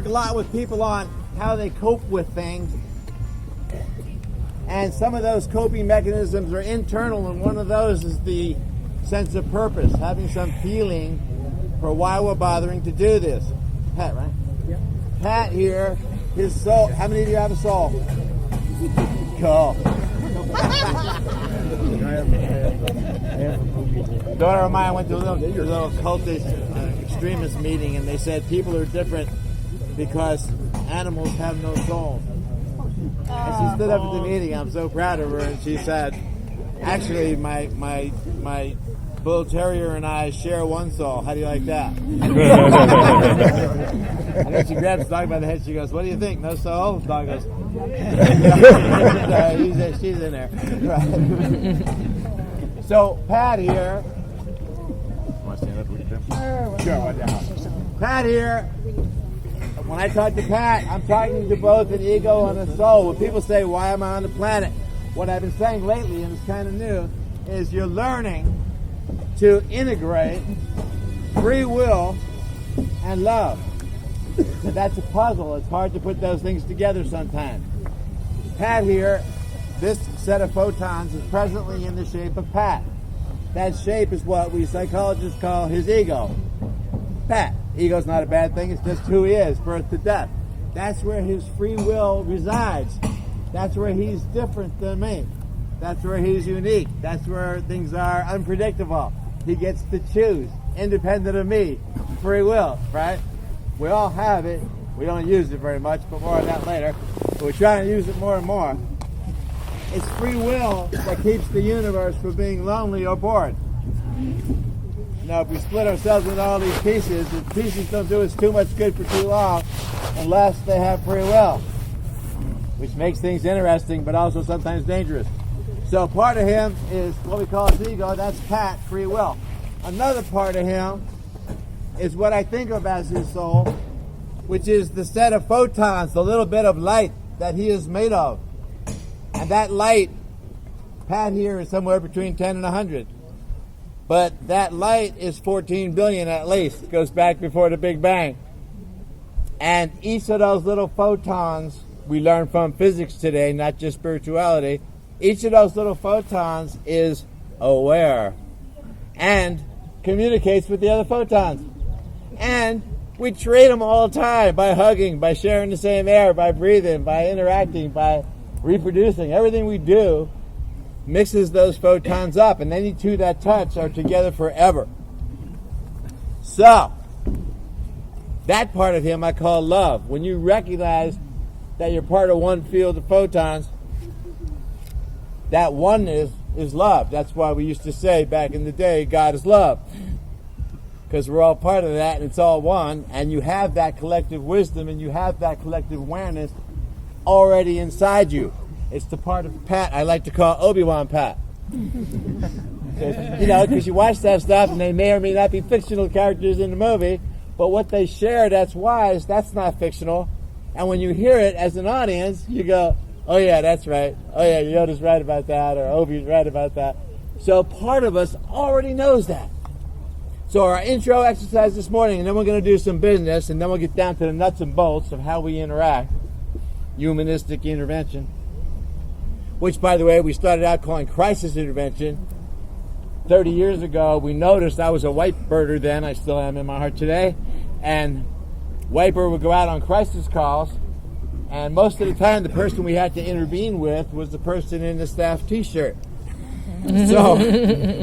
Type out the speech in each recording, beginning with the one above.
work a lot with people on how they cope with things. And some of those coping mechanisms are internal, and one of those is the sense of purpose, having some feeling for why we're bothering to do this. Pat, right? Yeah. Pat here, his soul. How many of you have a soul? Cool. A daughter of mine went to a little cultist extremist meeting, and they said people are different because animals have no souls. And she stood up at the meeting. I'm so proud of her, and she said, "Actually, my bull terrier and I share one soul. How do you like that?" And then she grabs the dog by the head. She goes, "What do you think? No soul?" The dog goes, "She's in there." Right. So Pat here. Want to stand up? Sure. Pat here. When I talk to Pat, I'm talking to both an ego and a soul. When people say, "Why am I on the planet?" What I've been saying lately, and it's kind of new, is you're learning to integrate free will and love. And that's a puzzle. It's hard to put those things together sometimes. Pat here, this set of photons is presently in the shape of Pat. That shape is what we psychologists call his ego. Pat. Ego's not a bad thing. It's just who he is, birth to death. That's where his free will resides. That's where he's different than me. That's where he's unique. That's where things are unpredictable. He gets to choose, independent of me. Free will, right? We all have it. We don't use it very much, but more on that later. But we're trying to use it more and more. It's free will that keeps the universe from being lonely or bored. Now, if we split ourselves into all these pieces, the pieces don't do us too much good for too long unless they have free will, which makes things interesting but also sometimes dangerous. So part of him is what we call his ego. That's Pat, free will. Another part of him is what I think of as his soul, which is the set of photons, the little bit of light that he is made of. And that light, Pat here is somewhere between 10 and 100. But that light is 14 billion at least. It goes back before the Big Bang. And each of those little photons, we learn from physics today, not just spirituality, each of those little photons is aware and communicates with the other photons. And we trade them all the time by hugging, by sharing the same air, by breathing, by interacting, by reproducing. Everything we do mixes those photons up, and any two that touch are together forever. So, that part of him I call love. When you recognize that you're part of one field of photons, that oneness is love. That's why we used to say back in the day, God is love. Because we're all part of that, and it's all one, and you have that collective wisdom, and you have that collective awareness already inside you. It's the part of Pat I like to call Obi-Wan Pat. Because you watch that stuff and they may or may not be fictional characters in the movie, but what they share that's wise, that's not fictional. And when you hear it as an audience, you go, "Oh yeah, that's right. Oh yeah, Yoda's right about that, or Obi's right about that." So part of us already knows that. So our intro exercise this morning, and then we're going to do some business, and then we'll get down to the nuts and bolts of how we interact. Humanistic intervention. Which, by the way, we started out calling crisis intervention. 30 years ago, we noticed I was a white birder then. I still am in my heart today. And white bird would go out on crisis calls. And most of the time, the person we had to intervene with was the person in the staff T-shirt. So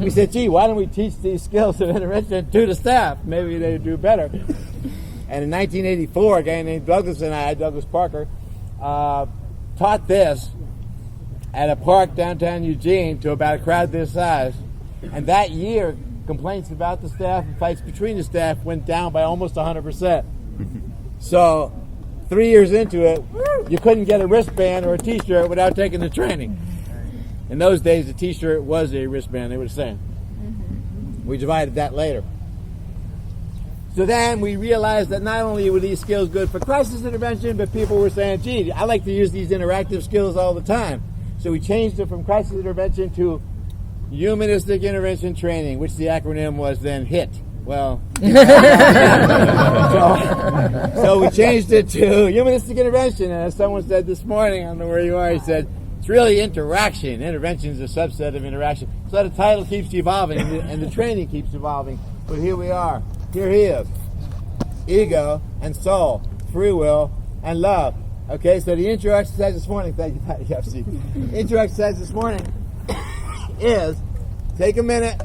we said, "Gee, why don't we teach these skills of intervention to the staff? Maybe they'd do better." And in 1984, a guy named Douglas Parker, taught this at a park downtown Eugene to about a crowd this size. And that year, complaints about the staff and fights between the staff went down by almost 100%. So 3 years into it, you couldn't get a wristband or a T-shirt without taking the training. In those days, a T-shirt was a wristband, they were saying. We divided that later. So then we realized that not only were these skills good for crisis intervention, but people were saying, "Gee, I like to use these interactive skills all the time." So we changed it from crisis intervention to humanistic intervention training, which the acronym was then HIT, Well, so we changed it to humanistic intervention. And as someone said this morning, I don't know where you are, he said, it's really interaction. Intervention is a subset of interaction. So the title keeps evolving and the training keeps evolving. But here we are. Here he is. Ego and soul, free will and love. Okay, so the intro exercise this morning, thank you, Patty. Intro exercise this morning is take a minute,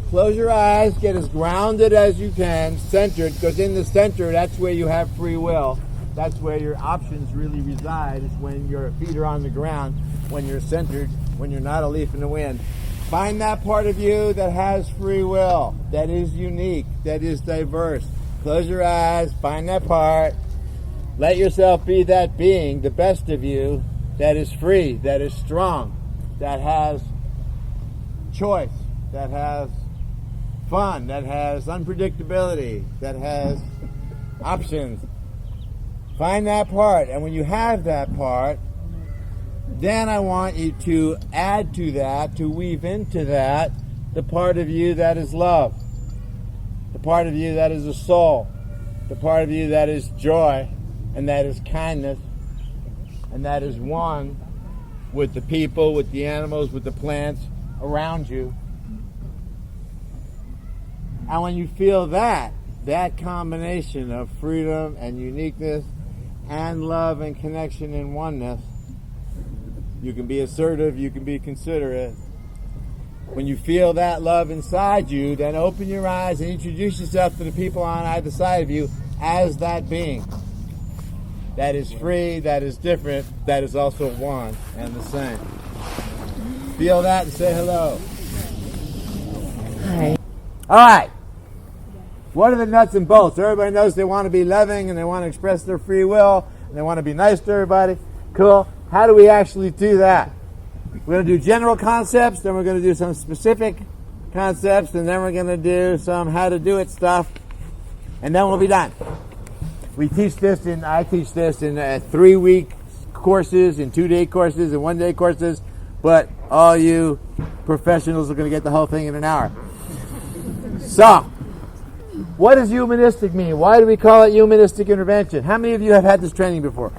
close your eyes, get as grounded as you can, centered, because in the center, that's where you have free will. That's where your options really reside. It's when your feet are on the ground, when you're centered, when you're not a leaf in the wind. Find that part of you that has free will, that is unique, that is diverse. Close your eyes, find that part. Let yourself be that being, the best of you, that is free, that is strong, that has choice, that has fun, that has unpredictability, that has options. Find that part, and when you have that part, then I want you to add to that, to weave into that, the part of you that is love, the part of you that is the soul, the part of you that is joy, and that is kindness, and that is one with the people, with the animals, with the plants around you. And when you feel that combination of freedom and uniqueness and love and connection and oneness, you can be assertive, you can be considerate. When you feel that love inside you, then open your eyes and introduce yourself to the people on either side of you as that being. That is free, that is different, that is also one and the same. Feel that and say hello. Hi. All right. What are the nuts and bolts? Everybody knows they want to be loving and they want to express their free will and they want to be nice to everybody. Cool. How do we actually do that? We're going to do general concepts, then we're going to do some specific concepts, and then we're going to do some how to do it stuff, and then we'll be done. I teach this in 3-week courses, in 2-day courses, and 1-day courses, but all you professionals are going to get the whole thing in an hour. So, what does humanistic mean? Why do we call it humanistic intervention? How many of you have had this training before?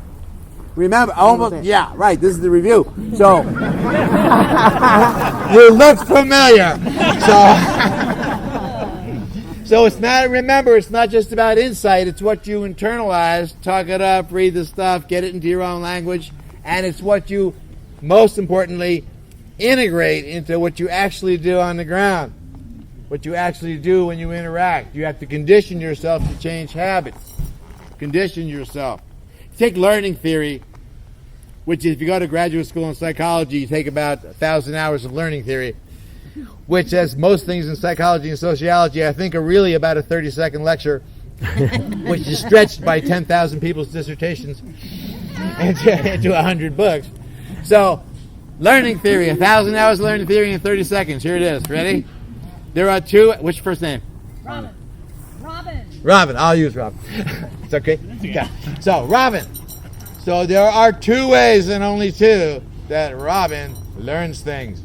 Remember, almost, yeah, right, this is the review. So, you look familiar. So it's not, remember, it's not just about insight, it's what you internalize, talk it up, read the stuff, get it into your own language, and it's what you, most importantly, integrate into what you actually do on the ground, what you actually do when you interact. You have to condition yourself to change habits. Condition yourself. Take learning theory, which if you go to graduate school in psychology, you take about 1,000 hours of learning theory, which, as most things in psychology and sociology, I think are really about a 30-second lecture, which is stretched by 10,000 people's dissertations into 100 books. So, learning theory, 1,000 hours of learning theory in 30 seconds. Here it is. Ready? There are two. What's your first name? Robin. Robin. I'll use Robin. It's okay? Yeah. So, Robin. So, there are 2 ways and only 2 that Robin learns things.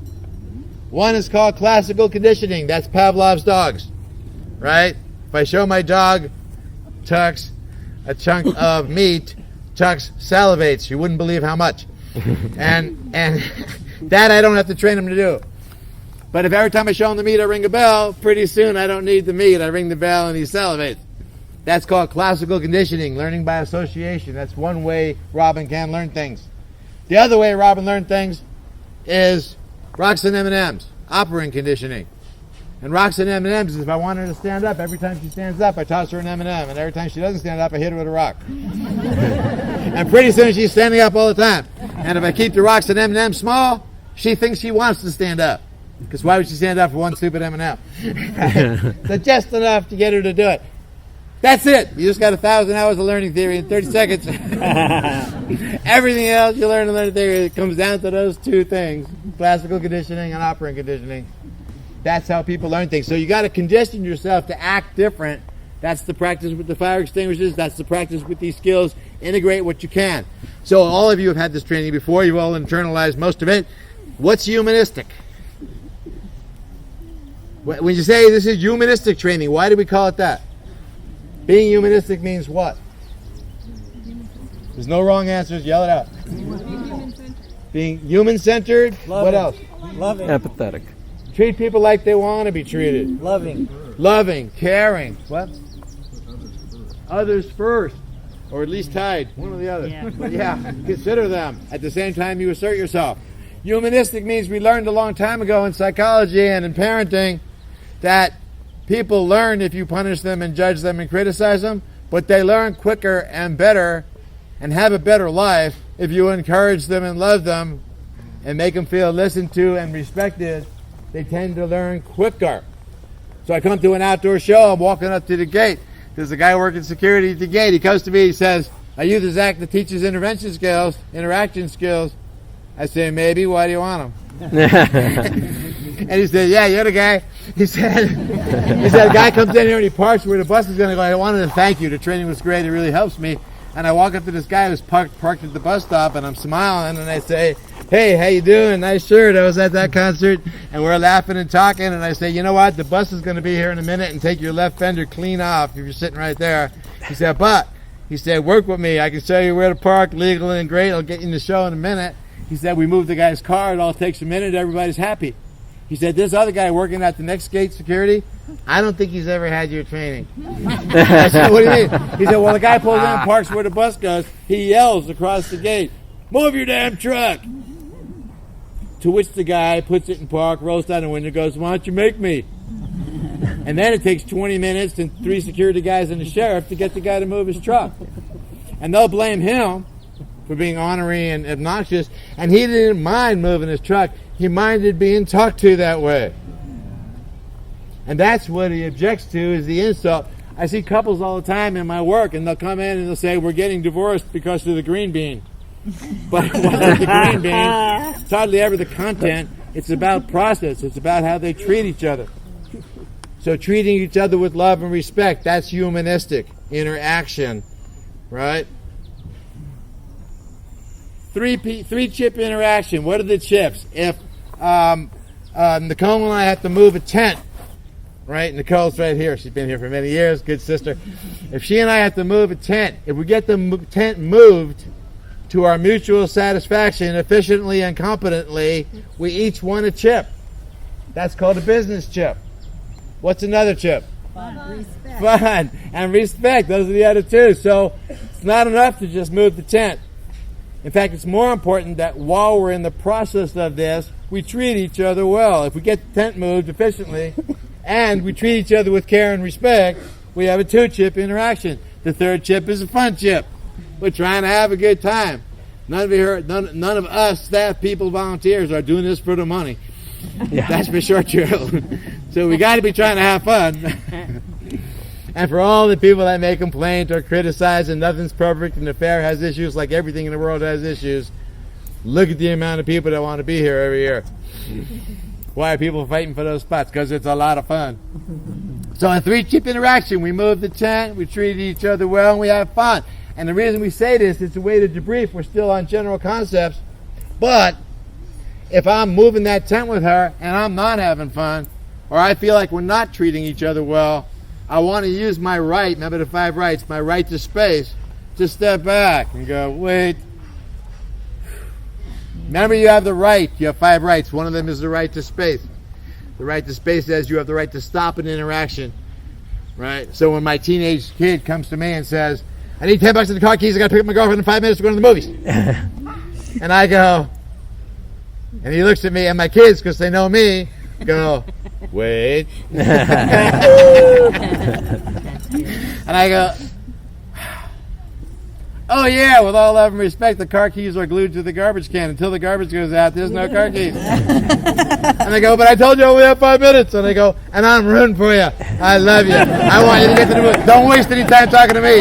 One is called classical conditioning. That's Pavlov's dogs, right? If I show my dog Tux a chunk of meat, Tux salivates. You wouldn't believe how much. And that I don't have to train him to do. But if every time I show him the meat I ring a bell, pretty soon I don't need the meat. I ring the bell and he salivates. That's called classical conditioning, learning by association. That's one way Robin can learn things. The other way Robin learned things is rocks and M&Ms, operant conditioning. And rocks and M&Ms is if I want her to stand up, every time she stands up, I toss her an M&M. And every time she doesn't stand up, I hit her with a rock. And pretty soon she's standing up all the time. And if I keep the rocks and M&Ms small, she thinks she wants to stand up. Because why would she stand up for one stupid M&M? So just enough to get her to do it. That's it. You just got 1,000 hours of learning theory in 30 seconds. Everything else you learn in learning theory, it comes down to those 2 things. Classical conditioning and operant conditioning. That's how people learn things. So you got to condition yourself to act different. That's the practice with the fire extinguishers. That's the practice with these skills. Integrate what you can. So all of you have had this training before. You've all internalized most of it. What's humanistic? When you say this is humanistic training, why do we call it that? Being humanistic means what? There's no wrong answers. Yell it out. Being human-centered. What else? Loving. Empathetic. Treat people like they want to be treated. Loving. Caring. What? Others first. Or at least tied. One or the other. Yeah. But yeah, consider them. At the same time, you assert yourself. Humanistic means we learned a long time ago in psychology and in parenting that people learn if you punish them and judge them and criticize them, but they learn quicker and better and have a better life if you encourage them and love them and make them feel listened to and respected. They tend to learn quicker. So I come to an outdoor show, I'm walking up to the gate. There's a guy working security at the gate. He comes to me, he says, "Are you the Zach that teaches interaction skills? I say, "Maybe, why do you want them?" And he said, "Yeah, you're the guy." He said, "A guy comes in here and he parks where the bus is going to go. I wanted to thank you. The training was great. It really helps me." And I walk up to this guy who's parked at the bus stop, and I'm smiling, and I say, "Hey, how you doing? Nice shirt. I was at that concert." And we're laughing and talking, and I say, "You know what? The bus is going to be here in a minute and take your left fender clean off if you're sitting right there." He said, he said, "Work with me. I can show you where to park legally and great. I'll get you in the show in a minute." He said, "We moved the guy's car. It all takes a minute. Everybody's happy." He said, "This other guy working at the next gate security, I don't think he's ever had your training." I said, "What do you mean?" He said, "Well, the guy pulls in and parks where the bus goes. He yells across the gate, 'Move your damn truck!' To which the guy puts it in park, rolls down the window, goes, 'Why don't you make me?' And then it takes 20 minutes and 3 security guys and the sheriff to get the guy to move his truck. And they'll blame him for being ornery and obnoxious, and he didn't mind moving his truck. He minded being talked to that way. And that's what he objects to, is the insult. I see couples all the time in my work, and they'll come in and they'll say, "We're getting divorced because of the green bean." But it wasn't the green bean. It's hardly ever the content. It's about process. It's about how they treat each other. So treating each other with love and respect, that's humanistic interaction, right? Three chip interaction. What are the chips? If Nicole and I have to move a tent, right? Nicole's right here. She's been here for many years. Good sister. If she and I have to move a tent, if we get the tent moved to our mutual satisfaction efficiently and competently, we each want a chip. That's called a business chip. What's another chip? Fun and respect. Those are the other two. So it's not enough to just move the tent. In fact, it's more important that while we're in the process of this, we treat each other well. If we get the tent moved efficiently and we treat each other with care and respect, we have a 2-chip interaction. The 3rd chip is a fun chip. We're trying to have a good time. None of us staff people, volunteers are doing this for the money. Yeah. That's for sure true. So we got to be trying to have fun. And for all the people that may complain or criticize and nothing's perfect and the fair has issues like everything in the world has issues, look at the amount of people that want to be here every year. Why are people fighting for those spots? Because it's a lot of fun. So a 3-chip interaction, we move the tent, we treat each other well, and we have fun. And the reason we say this, it's a way to debrief. We're still on general concepts. But if I'm moving that tent with her and I'm not having fun, or I feel like we're not treating each other well, I want to use my right, remember the 5 rights, my right to space, to step back and go, wait. Remember, you have the right. You have 5 rights. One of them is the right to space. The right to space says you have the right to stop an interaction, right? So when my teenage kid comes to me and says, "I need $10 in the car keys. I got to pick up my girlfriend in 5 minutes. We're going to the movies." And I go, and he looks at me, and my kids, because they know me, go, "Wait." And I go, "Oh yeah, with all love and respect, the car keys are glued to the garbage can. Until the garbage goes out, there's no car keys." And I go, "But I told you I only have 5 minutes." And I go, "And I'm rooting for you. I love you. I want you to get to the movie. Don't waste any time talking to me."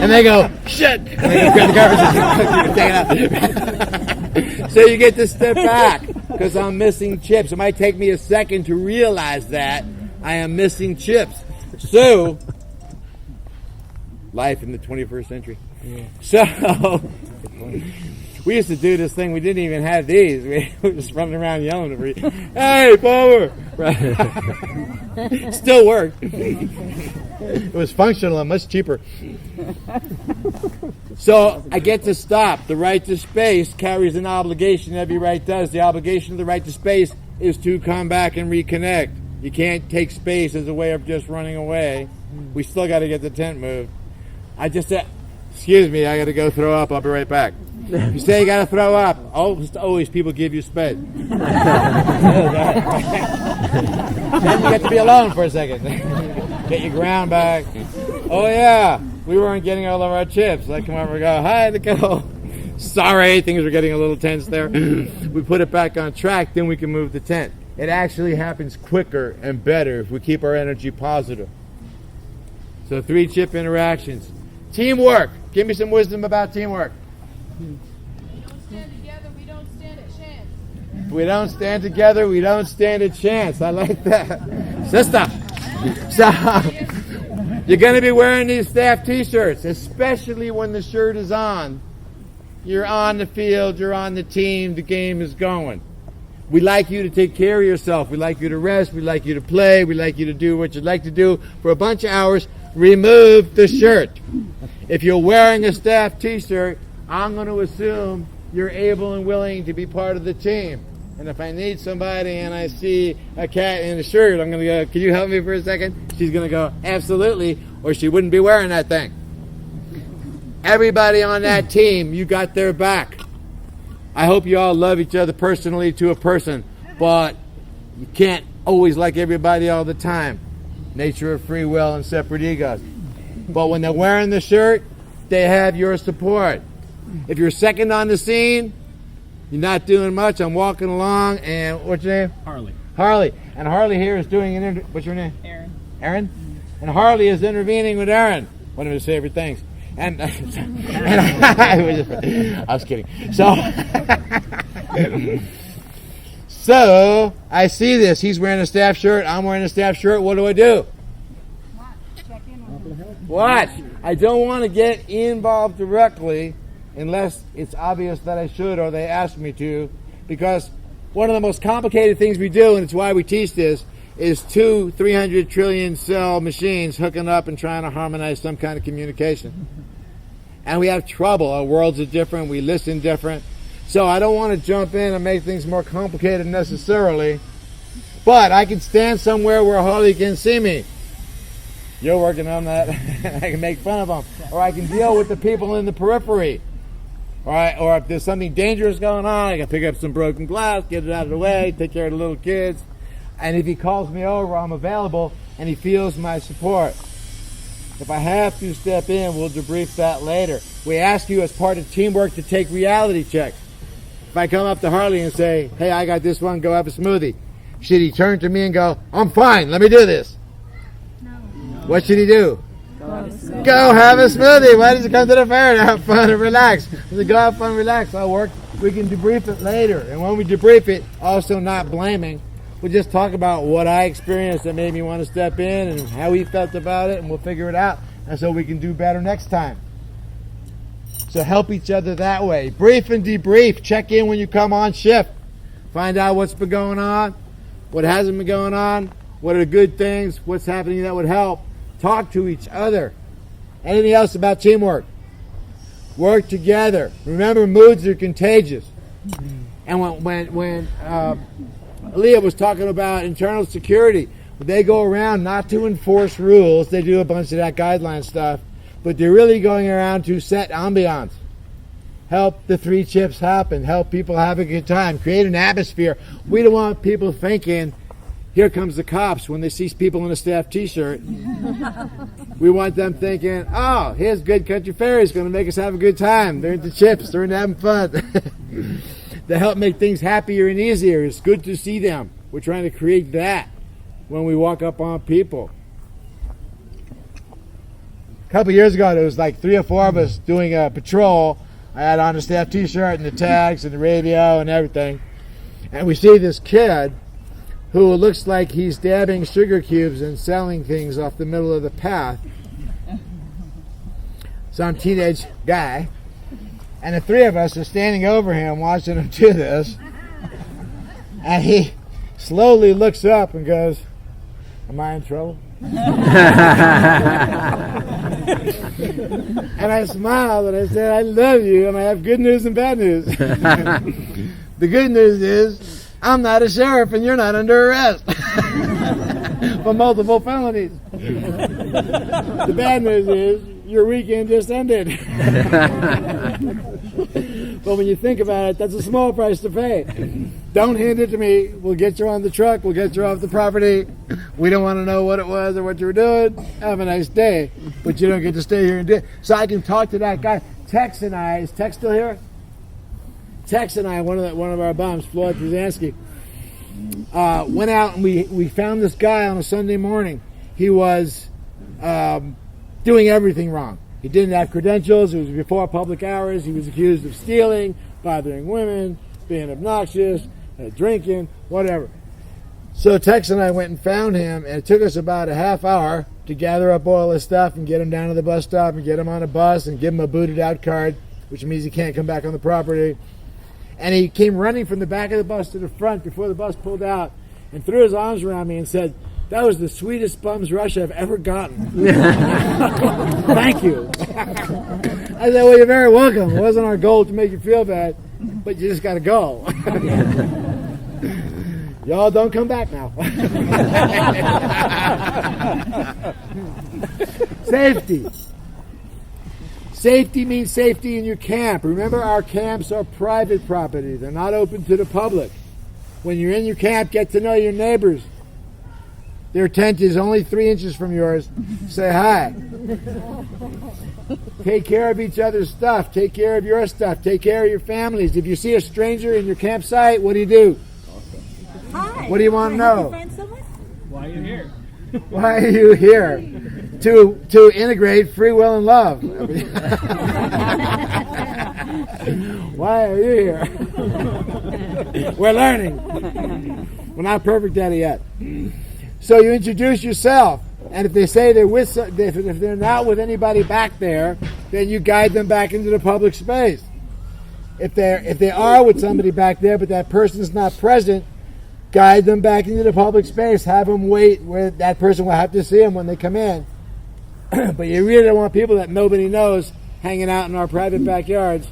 And they go, "Shit." And they go grab the garbage can. So you get to step back, because I'm missing chips. It might take me a second to realize that I am missing chips. So, life in the 21st century. Yeah. So, We used to do this thing. We didn't even have these. We were just running around yelling at hey, forward! Still worked. It was functional and much cheaper. So I get to stop. The right to space carries an obligation. Every right does. The obligation of the right to space is to come back and reconnect. You can't take space as a way of just running away. We still got to get the tent moved. I just said, excuse me, I got to go throw up. I'll be right back. You say you got to throw up. Always people give you space. Then you get to be alone for a second. Get your ground back. Oh, yeah. We weren't getting all of our chips. I come over and go, hi, Nicole. Sorry, things were getting a little tense there. We put it back on track, then we can move the tent. It actually happens quicker and better if we keep our energy positive. So 3 chip interactions. Teamwork. Give me some wisdom about teamwork. We don't stand together, we don't stand a chance. If we don't stand together, we don't stand a chance. I like that. Sister. So, you're going to be wearing these staff t-shirts, especially when the shirt is on. You're on the field, you're on the team, the game is going. We like you to take care of yourself. We like you to rest. We like you to play. We like you to do what you'd like to do for a bunch of hours. Remove the shirt. If you're wearing a staff t-shirt, I'm going to assume you're able and willing to be part of the team. And if I need somebody and I see a cat in a shirt, I'm going to go, can you help me for a second? She's going to go, absolutely, or she wouldn't be wearing that thing. Everybody on that team, you got their back. I hope you all love each other personally to a person, but you can't always like everybody all the time. Nature of free will and separate egos. But when they're wearing the shirt, they have your support. If you're second on the scene, you're not doing much. I'm walking along, and what's your name? Harley. And Harley here is doing what's your name? Aaron? And Harley is intervening with Aaron. One of his favorite things. And I was kidding. So I see this. He's wearing a staff shirt. I'm wearing a staff shirt. What do I do? Watch. I don't want to get involved directly unless it's obvious that I should or they ask me to, because one of the most complicated things we do, and it's why we teach this, is 300 trillion cell machines hooking up and trying to harmonize some kind of communication. And we have trouble. Our worlds are different. We listen different. So I don't want to jump in and make things more complicated necessarily, but I can stand somewhere where Harley can see me. You're working on that. I can make fun of them. Or I can deal with the people in the periphery. All right, or if there's something dangerous going on, I can pick up some broken glass, get it out of the way, take care of the little kids. And if he calls me over, I'm available, and he feels my support. If I have to step in, we'll debrief that later. We ask you as part of teamwork to take reality checks. If I come up to Harley and say, hey, I got this one, go have a smoothie, should he turn to me and go, I'm fine, let me do this? No. What should he do? Go have a smoothie. Why does he come to the fair to have fun and relax? Does he go have fun and relax? I'll work. We can debrief it later. And when we debrief it, also not blaming, we'll just talk about what I experienced that made me want to step in and how he felt about it, and we'll figure it out. And so we can do better next time. So help each other that way. Brief and debrief. Check in when you come on shift. Find out what's been going on, what hasn't been going on, what are the good things, what's happening that would help. Talk to each other. Anything else about teamwork? Work together. Remember, moods are contagious. And when Leah was talking about internal security, they go around not to enforce rules. They do a bunch of that guideline stuff. But they're really going around to set ambiance. Help the 3 chips happen. Help people have a good time. Create an atmosphere. We don't want people thinking, here comes the cops when they see people in a staff t-shirt. We want them thinking, oh, here's Good Country Fairies going to make us have a good time. They're into chips. They're into having fun. They help make things happier and easier. It's good to see them. We're trying to create that when we walk up on people. A couple years ago, there was like 3 or 4 of us doing a patrol. I had on a staff t-shirt and the tags and the radio and everything. And we see this kid who looks like he's dabbing sugar cubes and selling things off the middle of the path. Some teenage guy. And the three of us are standing over him watching him do this. And he slowly looks up and goes, "Am I in trouble?" And I smiled and I said, "I love you, and I have good news and bad news." The good news is I'm not a sheriff and you're not under arrest for multiple felonies. The bad news is your weekend just ended. But when you think about it, that's a small price to pay. Don't hand it to me. We'll get you on the truck. We'll get you off the property. We don't want to know what it was or what you were doing. Have a nice day. But you don't get to stay here and do it. So I can talk to that guy. Tex and I, is Tex still here? Tex and I, one of our bums, Floyd Brzezinski, went out and we found this guy on a Sunday morning. He was doing everything wrong. He didn't have credentials. It was before public hours. He was accused of stealing, bothering women, being obnoxious, drinking, whatever. So Tex and I went and found him, and it took us about a half hour to gather up all his stuff and get him down to the bus stop and get him on a bus and give him a booted out card, which means he can't come back on the property. And he came running from the back of the bus to the front before the bus pulled out and threw his arms around me and said, "That was the sweetest bum's rush I've ever gotten." Thank you. I said, "Well, you're very welcome. It wasn't our goal to make you feel bad, but you just got to go." Y'all don't come back now. Safety. Safety means safety in your camp. Remember, our camps are private property. They're not open to the public. When you're in your camp, get to know your neighbors. Their tent is only 3 inches from yours. Say hi. Take care of each other's stuff. Take care of your stuff. Take care of your families. If you see a stranger in your campsite, what do? Hi. What do you want to know? Find someone? Why are you here? Why are you here? To integrate free will and love. Why are you here? We're learning. We're not perfect at it yet. So you introduce yourself, and if they say they're with, if they're not with anybody back there, then you guide them back into the public space. If they are with somebody back there, but that person's not present, guide them back into the public space. Have them wait where that person will have to see them when they come in. But you really don't want people that nobody knows hanging out in our private backyards.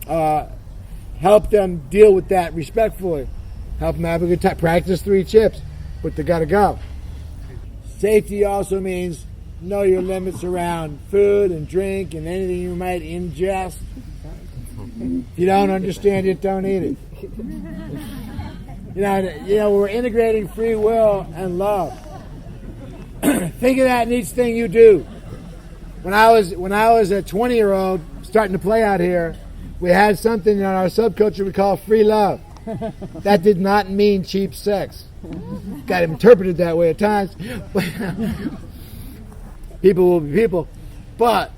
Help them deal with that respectfully. Help them have a good time. Practice 3 chips, but they got to go. Safety also means know your limits around food and drink and anything you might ingest. If you don't understand it, don't eat it. You know, we're integrating free will and love. Think of that in each thing you do. When I was a 20-year-old starting to play out here, we had something in our subculture we call free love. That did not mean cheap sex. Got interpreted that way at times. People will be people. But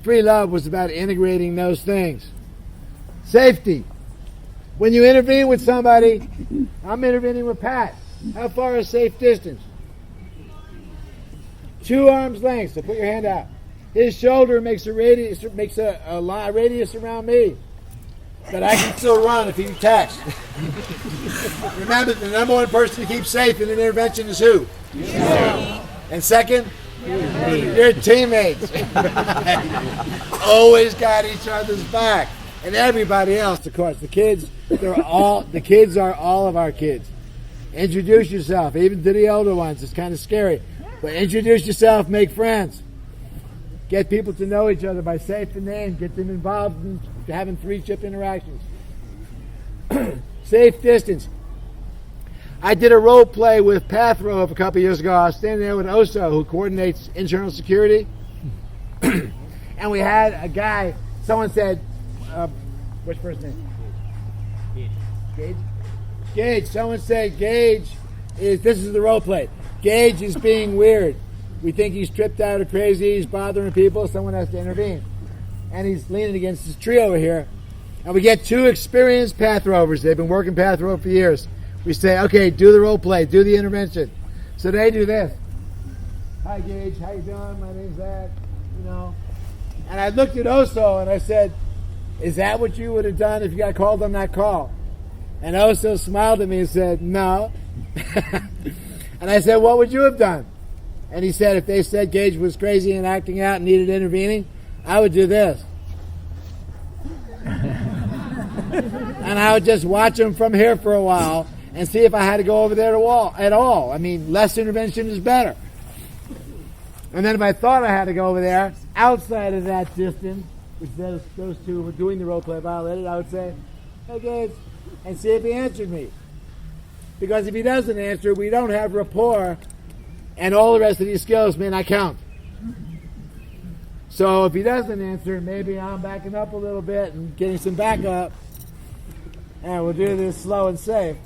free love was about integrating those things. Safety. When you intervene with somebody, I'm intervening with Pat. How far is safe distance? 2 arms lengths. So put your hand out. His shoulder makes a radius around me that I can still run if he attacks. Remember, the number one person to keep safe in an intervention is who? You. And second, your teammates. Always got each other's back. And everybody else, of course. The kids are all of our kids. Introduce yourself, even to the older ones. It's kind of scary. But introduce yourself, make friends. Get people to know each other by saying the name. Get them involved in having 3-chip interactions. Safe distance. I did a role play with Pathrove a couple years ago. I was standing there with Oso, who coordinates internal security. And we had a guy, someone said, what's first name? Gage. Gage. Someone said Gage this is the role play. Gage is being weird. We think he's tripped out or crazy, he's bothering people, someone has to intervene. And he's leaning against this tree over here. And we get 2 experienced path rovers. They've been working path rover for years. We say, okay, do the role play, do the intervention. So they do this. Hi Gage, how you doing? My name's that, And I looked at Oso and I said, is that what you would have done if you got called on that call? And Oso smiled at me and said, no. And I said, what would you have done? And he said, if they said Gage was crazy and acting out and needed intervening, I would do this. And I would just watch him from here for a while and see if I had to go over there at all. I mean, less intervention is better. And then if I thought I had to go over there, outside of that distance, which those two were doing the role play violated, I would say, hey, Gage, and see if he answered me. Because if he doesn't answer, we don't have rapport, and all the rest of these skills may not count. So if he doesn't answer, maybe I'm backing up a little bit and getting some backup, and we'll do this slow and safe.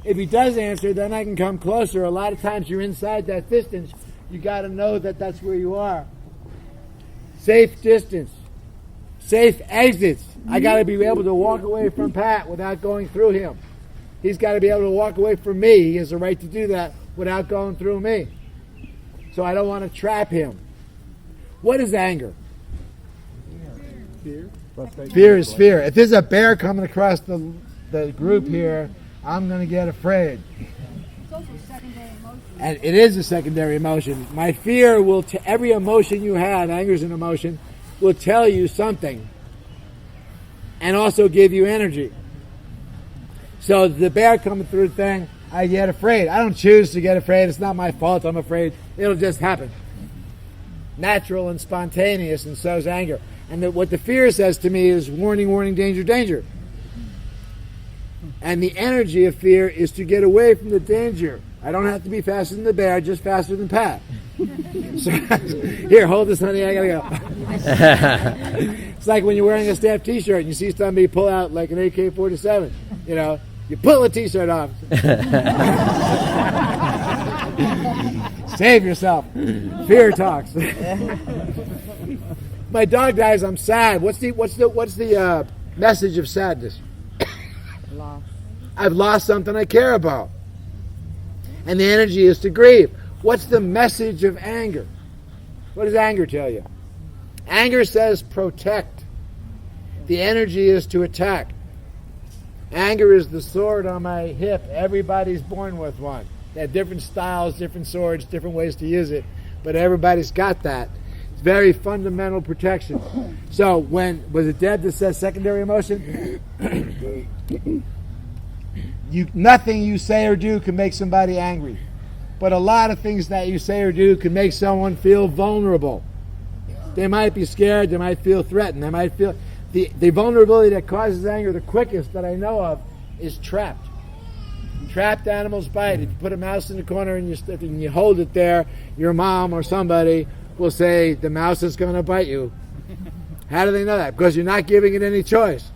If he does answer, then I can come closer. A lot of times you're inside that distance. You got to know that that's where you are. Safe distance. Safe exits. I got to be able to walk away from Pat without going through him. He's got to be able to walk away from me. He has a right to do that without going through me. So I don't want to trap him. What is anger? Fear. Fear is fear. If there's a bear coming across the group here, I'm going to get afraid. It's also a secondary emotion. And it is a secondary emotion. My fear will, every emotion you have, anger is an emotion, will tell you something and also give you energy. So the bear coming through the thing, I get afraid. I don't choose to get afraid. It's not my fault. I'm afraid. It'll just happen. Natural and spontaneous, and so is anger. And what the fear says to me is warning, warning, danger, danger. And the energy of fear is to get away from the danger. I don't have to be faster than the bear, just faster than Pat. So, here, hold this, honey. I gotta go. It's like when you're wearing a staff T-shirt and you see somebody pull out like an AK-47. You know, you pull the T-shirt off. Save yourself. Fear talks. My dog dies. I'm sad. What's the message of sadness? Loss. I've lost something I care about. And the energy is to grieve. What's the message of anger? What does anger tell you? Anger says protect. The energy is to attack. Anger is the sword on my hip. Everybody's born with one. They have different styles, different swords, different ways to use it, but everybody's got that. It's very fundamental protection. So was it Deb that says secondary emotion? Nothing you say or do can make somebody angry. But a lot of things that you say or do can make someone feel vulnerable. They might be scared, they might feel threatened, they might feel... The vulnerability that causes anger the quickest that I know of is trapped. Trapped animals bite. If you put a mouse in the corner and you hold it there, your mom or somebody will say, the mouse is going to bite you. How do they know that? Because you're not giving it any choice.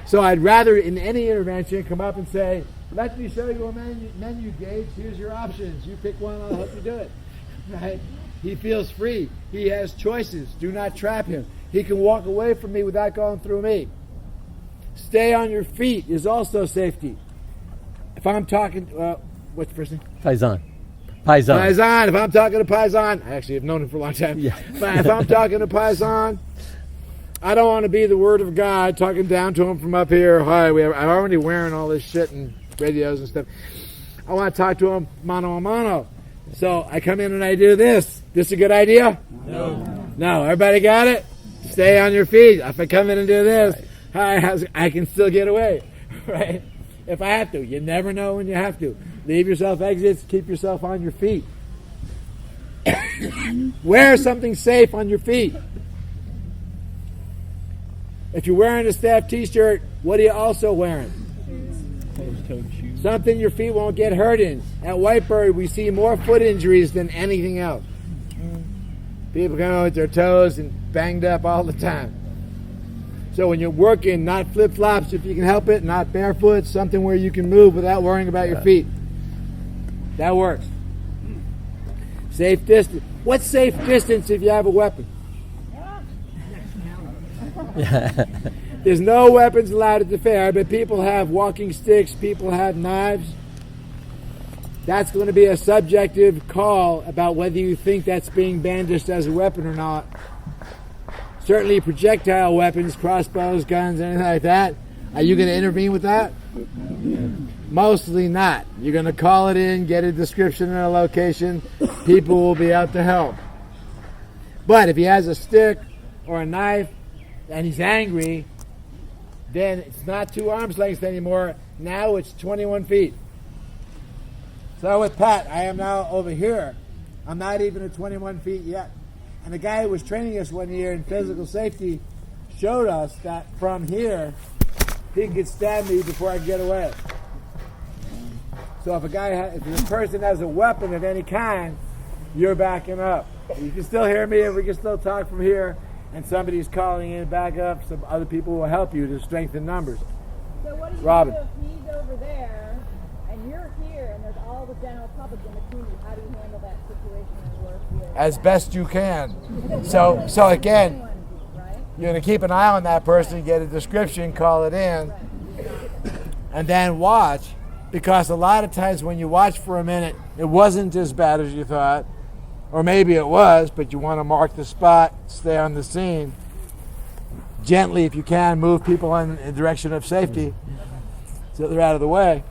So I'd rather, in any intervention, come up and say, let me show you a menu, Gage. Here's your options. You pick one, I'll help you do it. Right? He feels free. He has choices. Do not trap him. He can walk away from me without going through me. Stay on your feet is also safety. If I'm talking, what's the first name? Paisan. If I'm talking to Paisan, I actually have known him for a long time. Yeah. If I'm talking to Paisan, I don't want to be the word of God talking down to him from up here. Hi, I'm already wearing all this shit and radios and stuff. I want to talk to him mano a mano. So I come in and I do this. This a good idea? No. Everybody got it? Stay on your feet. If I come in and do this, I can still get away, right? If I have to. You never know when you have to. Leave yourself exits. Keep yourself on your feet. Wear something safe on your feet. If you're wearing a staff T-shirt, what are you also wearing? Closed-toed shoes. Something your feet won't get hurt in. At Whitebird, we see more foot injuries than anything else. People come out with their toes and banged up all the time. So when you're working, not flip-flops if you can help it, not barefoot, something where you can move without worrying about your feet. That works. Safe distance. What's safe distance if you have a weapon? There's no weapons allowed at the fair, but people have walking sticks, people have knives. That's going to be a subjective call about whether you think that's being bandaged as a weapon or not. certainly projectile weapons, crossbows, guns, anything like that. Are you going to intervene with that? Mostly not. You're going to call it in, get a description and a location. People will be out to help. But if he has a stick or a knife and he's angry, then it's not 2 arms lengths anymore. Now it's 21 feet. So with Pat, I am now over here. I'm not even at 21 feet yet. And the guy who was training us one year in physical safety showed us that from here, he could stab me before I could get away. So if a person has a weapon of any kind, you're backing up. You can still hear me and we can still talk from here, and somebody's calling in back up. Some other people will help you to strengthen numbers. So what do you Robin. do if he's over there and you're here and there's all the general public in between you? How do you handle that situation in work here? As best you can. So again, you're going to keep an eye on that person, get a description, call it in, and then watch. Because a lot of times when you watch for a minute, it wasn't as bad as you thought. Or maybe it was, but you want to mark the spot, stay on the scene. Gently, if you can, move people in the direction of safety so they're out of the way.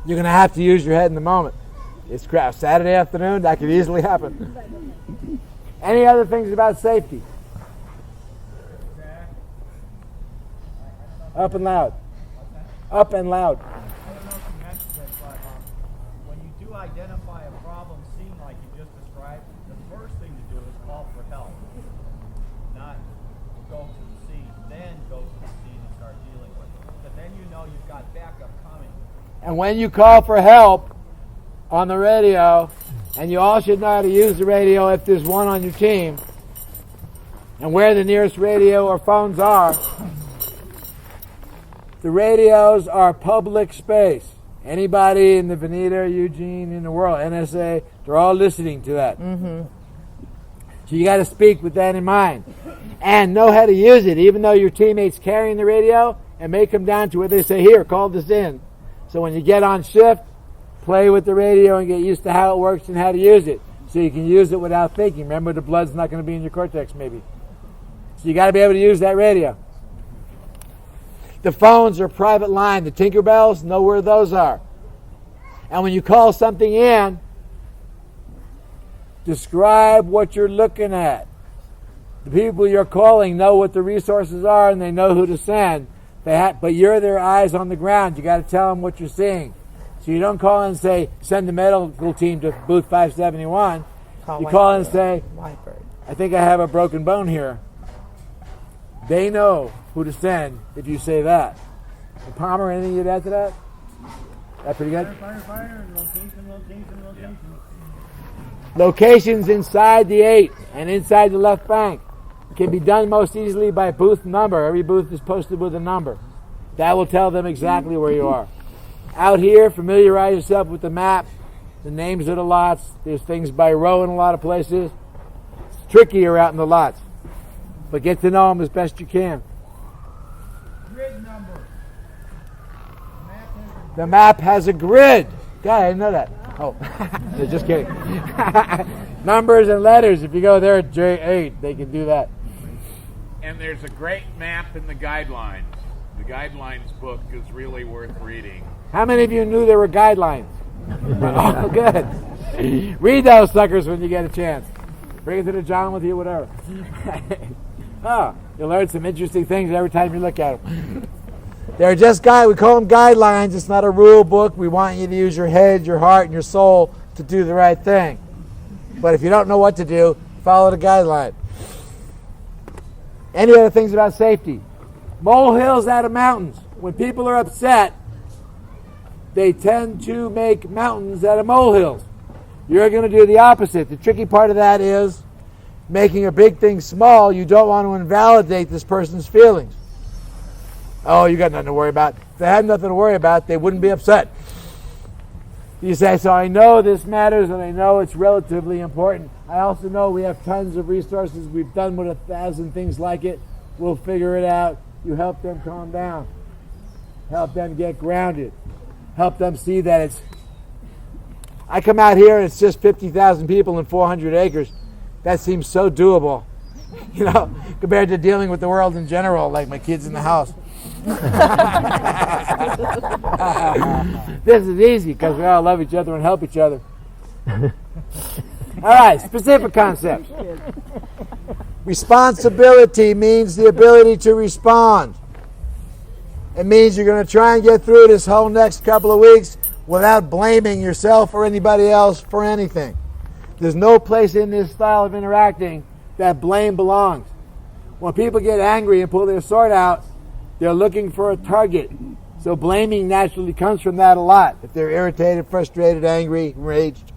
You're going to have to use your head in the moment. It's crap. Saturday afternoon, that could easily happen. Any other things about safety? Up and loud. Up and loud. I don't know if you mentioned it, but when you do identify a problem scene like you just described, the first thing to do is call for help. Not go to the scene, then go to the scene and start dealing with it. But then you know you've got backup coming. And when you call for help on the radio, and you all should know how to use the radio if there's one on your team, and where the nearest radio or phones are, the radios are public space. Anybody in the Veneta, Eugene, in the world, NSA, they're all listening to that. Mm-hmm. So you got to speak with that in mind. And know how to use it, even though your teammate's carrying the radio, and make them down to where they say, here, call this in. So when you get on shift, play with the radio and get used to how it works and how to use it. So you can use it without thinking. Remember, the blood's not going to be in your cortex, maybe. So you got to be able to use that radio. The phones are private line. The Tinkerbells, know where those are. And when you call something in, describe what you're looking at. The people you're calling know what the resources are and they know who to send. But you're their eyes on the ground. You got to tell them what you're seeing. So you don't call in and say, send the medical team to booth 571. You call in and say, I think I have a broken bone here. They know who to send if you say that. And Palmer, anything you'd add to that? That pretty good? Fire, location. Locations inside the 8 and inside the left bank can be done most easily by booth number. Every booth is posted with a number. That will tell them exactly where you are. Out here, familiarize yourself with the map, the names of the lots. There's things by row in a lot of places. It's trickier out in the lots. But get to know them as best you can. Grid number. The map has a grid. God, I didn't know that. Oh, just kidding. Numbers and letters. If you go there at J8, they can do that. And there's a great map in the guidelines. The guidelines book is really worth reading. How many of you knew there were guidelines? Oh, good. Read those suckers when you get a chance. Bring it to the John with you, whatever. You'll learn some interesting things every time you look at them. They're just we call them guidelines. It's not a rule book. We want you to use your head, your heart, and your soul to do the right thing. But if you don't know what to do, follow the guideline. Any other things about safety? Molehills out of mountains. When people are upset, they tend to make mountains out of molehills. You're going to do the opposite. The tricky part of that is making a big thing small. You don't want to invalidate this person's feelings. Oh, you got nothing to worry about. If they had nothing to worry about, they wouldn't be upset. You say, so I know this matters and I know it's relatively important. I also know we have tons of resources. We've done with 1,000 things like it. We'll figure it out. You help them calm down. Help them get grounded. Help them see that it's... I come out here and it's just 50,000 people and 400 acres. That seems so doable. compared to dealing with the world in general, like my kids in the house. This is easy because we all love each other and help each other. All right, specific concepts. Responsibility means the ability to respond. It means you're going to try and get through this whole next couple of weeks without blaming yourself or anybody else for anything. There's no place in this style of interacting that blame belongs. When people get angry and pull their sword out, they're looking for a target. So blaming naturally comes from that a lot. If they're irritated, frustrated, angry, enraged.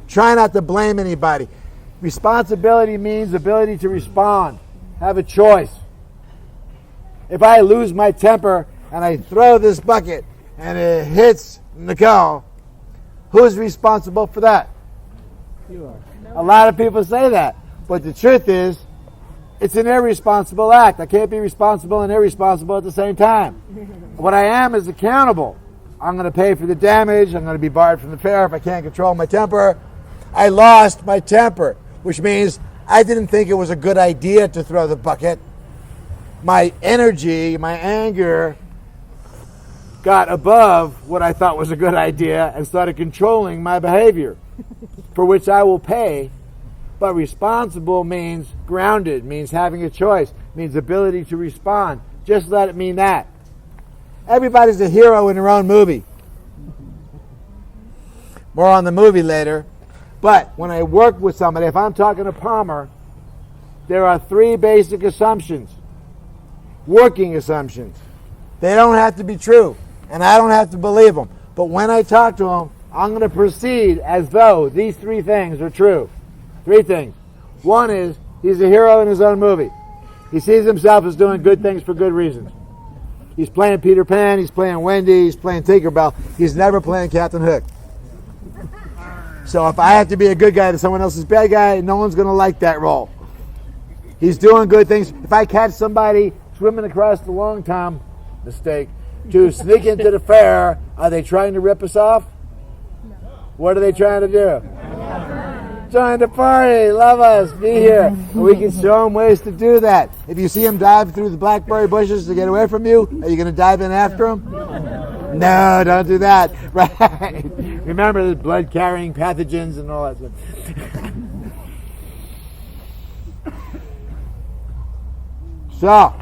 Try not to blame anybody. Responsibility means ability to respond. Have a choice. If I lose my temper and I throw this bucket and it hits Nicole, who's responsible for that? You are. A lot of people say that. But the truth is, it's an irresponsible act. I can't be responsible and irresponsible at the same time. What I am is accountable. I'm going to pay for the damage. I'm going to be barred from the fair if I can't control my temper. I lost my temper, which means I didn't think it was a good idea to throw the bucket. My energy, my anger got above what I thought was a good idea and started controlling my behavior, for which I will pay. But responsible means grounded, means having a choice, means ability to respond. Just let it mean that. Everybody's a hero in their own movie. More on the movie later. But when I work with somebody, if I'm talking to Palmer, there are 3 basic assumptions. Working assumptions. They don't have to be true, and I don't have to believe them. But when I talk to him, I'm going to proceed as though these 3 things are true. 3 things. One is, he's a hero in his own movie. He sees himself as doing good things for good reasons. He's playing Peter Pan, he's playing Wendy, he's playing Tinkerbell. He's never playing Captain Hook. So if I have to be a good guy to someone else's bad guy, no one's going to like that role. He's doing good things. If I catch somebody swimming across the Long Tom, mistake, to sneak into the fair, are they trying to rip us off? What are they trying to do? Join the party, love us, be here. And we can show them ways to do that. If you see him dive through the blackberry bushes to get away from you, are you going to dive in after him? No, don't do that. Right? Remember, there's blood-carrying pathogens and all that stuff. So,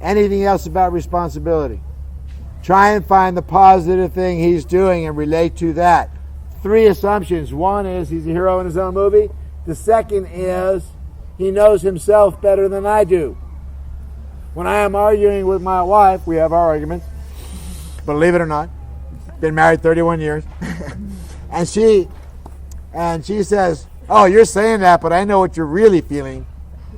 anything else about responsibility? Try and find the positive thing he's doing and relate to that. 3 assumptions. One is he's a hero in his own movie. The second is he knows himself better than I do. When I am arguing with my wife, we have our arguments, believe it or not, been married 31 years, and she says, "Oh, you're saying that, but I know what you're really feeling."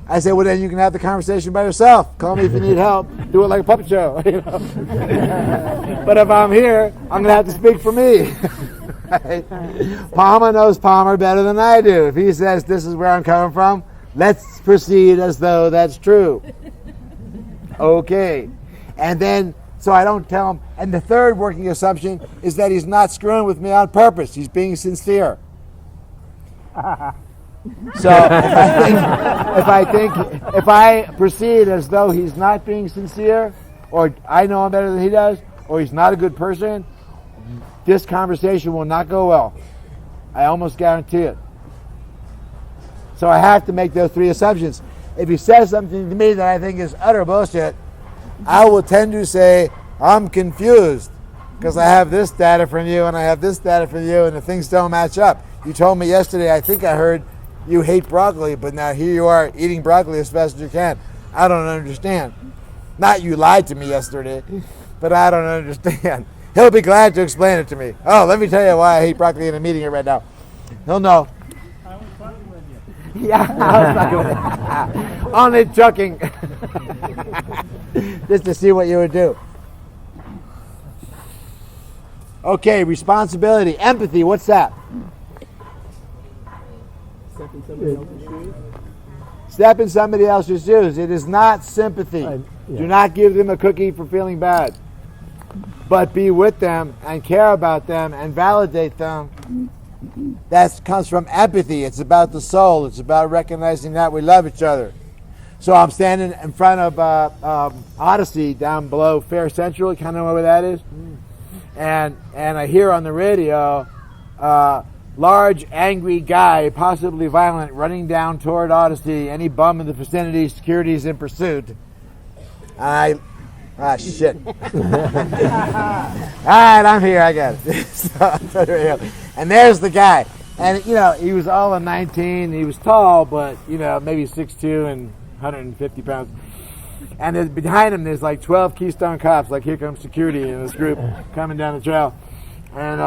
I say, "Well, then you can have the conversation by yourself. Call me if you need help. Do it like a puppet show." But if I'm here, I'm going to have to speak for me. Right? Palmer knows Palmer better than I do. If he says this is where I'm coming from, let's proceed as though that's true. Okay. And then, so I don't tell him. And the third working assumption is that he's not screwing with me on purpose. He's being sincere. So if I proceed as though he's not being sincere, or I know him better than he does, or he's not a good person, this conversation will not go well. I almost guarantee it. So I have to make those 3 assumptions. If he says something to me that I think is utter bullshit, I will tend to say, "I'm confused because I have this data from you and I have this data from you and the things don't match up. You told me yesterday, I think I heard you hate broccoli, but now here you are eating broccoli as fast as you can. I don't understand." Not you lied to me yesterday, but I don't understand. He'll be glad to explain it to me. "Oh, let me tell you why I hate broccoli and I'm eating it right now." He'll know. I was fucking with you. Yeah, I was fucking with you. Only joking. Just to see what you would do. Okay, responsibility. Empathy, what's that? Step in somebody else's shoes. Step in somebody else's shoes. It is not sympathy. Yeah. Do not give them a cookie for feeling bad. But be with them and care about them and validate them That comes from empathy. It's about the soul. It's about recognizing that we love each other. So I'm standing in front of Odyssey down below Fair Central. You kind of know where that is? And I hear on the radio, large, angry guy, possibly violent, running down toward Odyssey. Any bum in the vicinity, security is in pursuit. Shit. All right, I'm here. I got it. And there's the guy. And, he was all of 19. He was tall, but, maybe 6'2" and 150 pounds. And there's, behind him, there's like 12 Keystone Cops, like here comes security in this group coming down the trail. And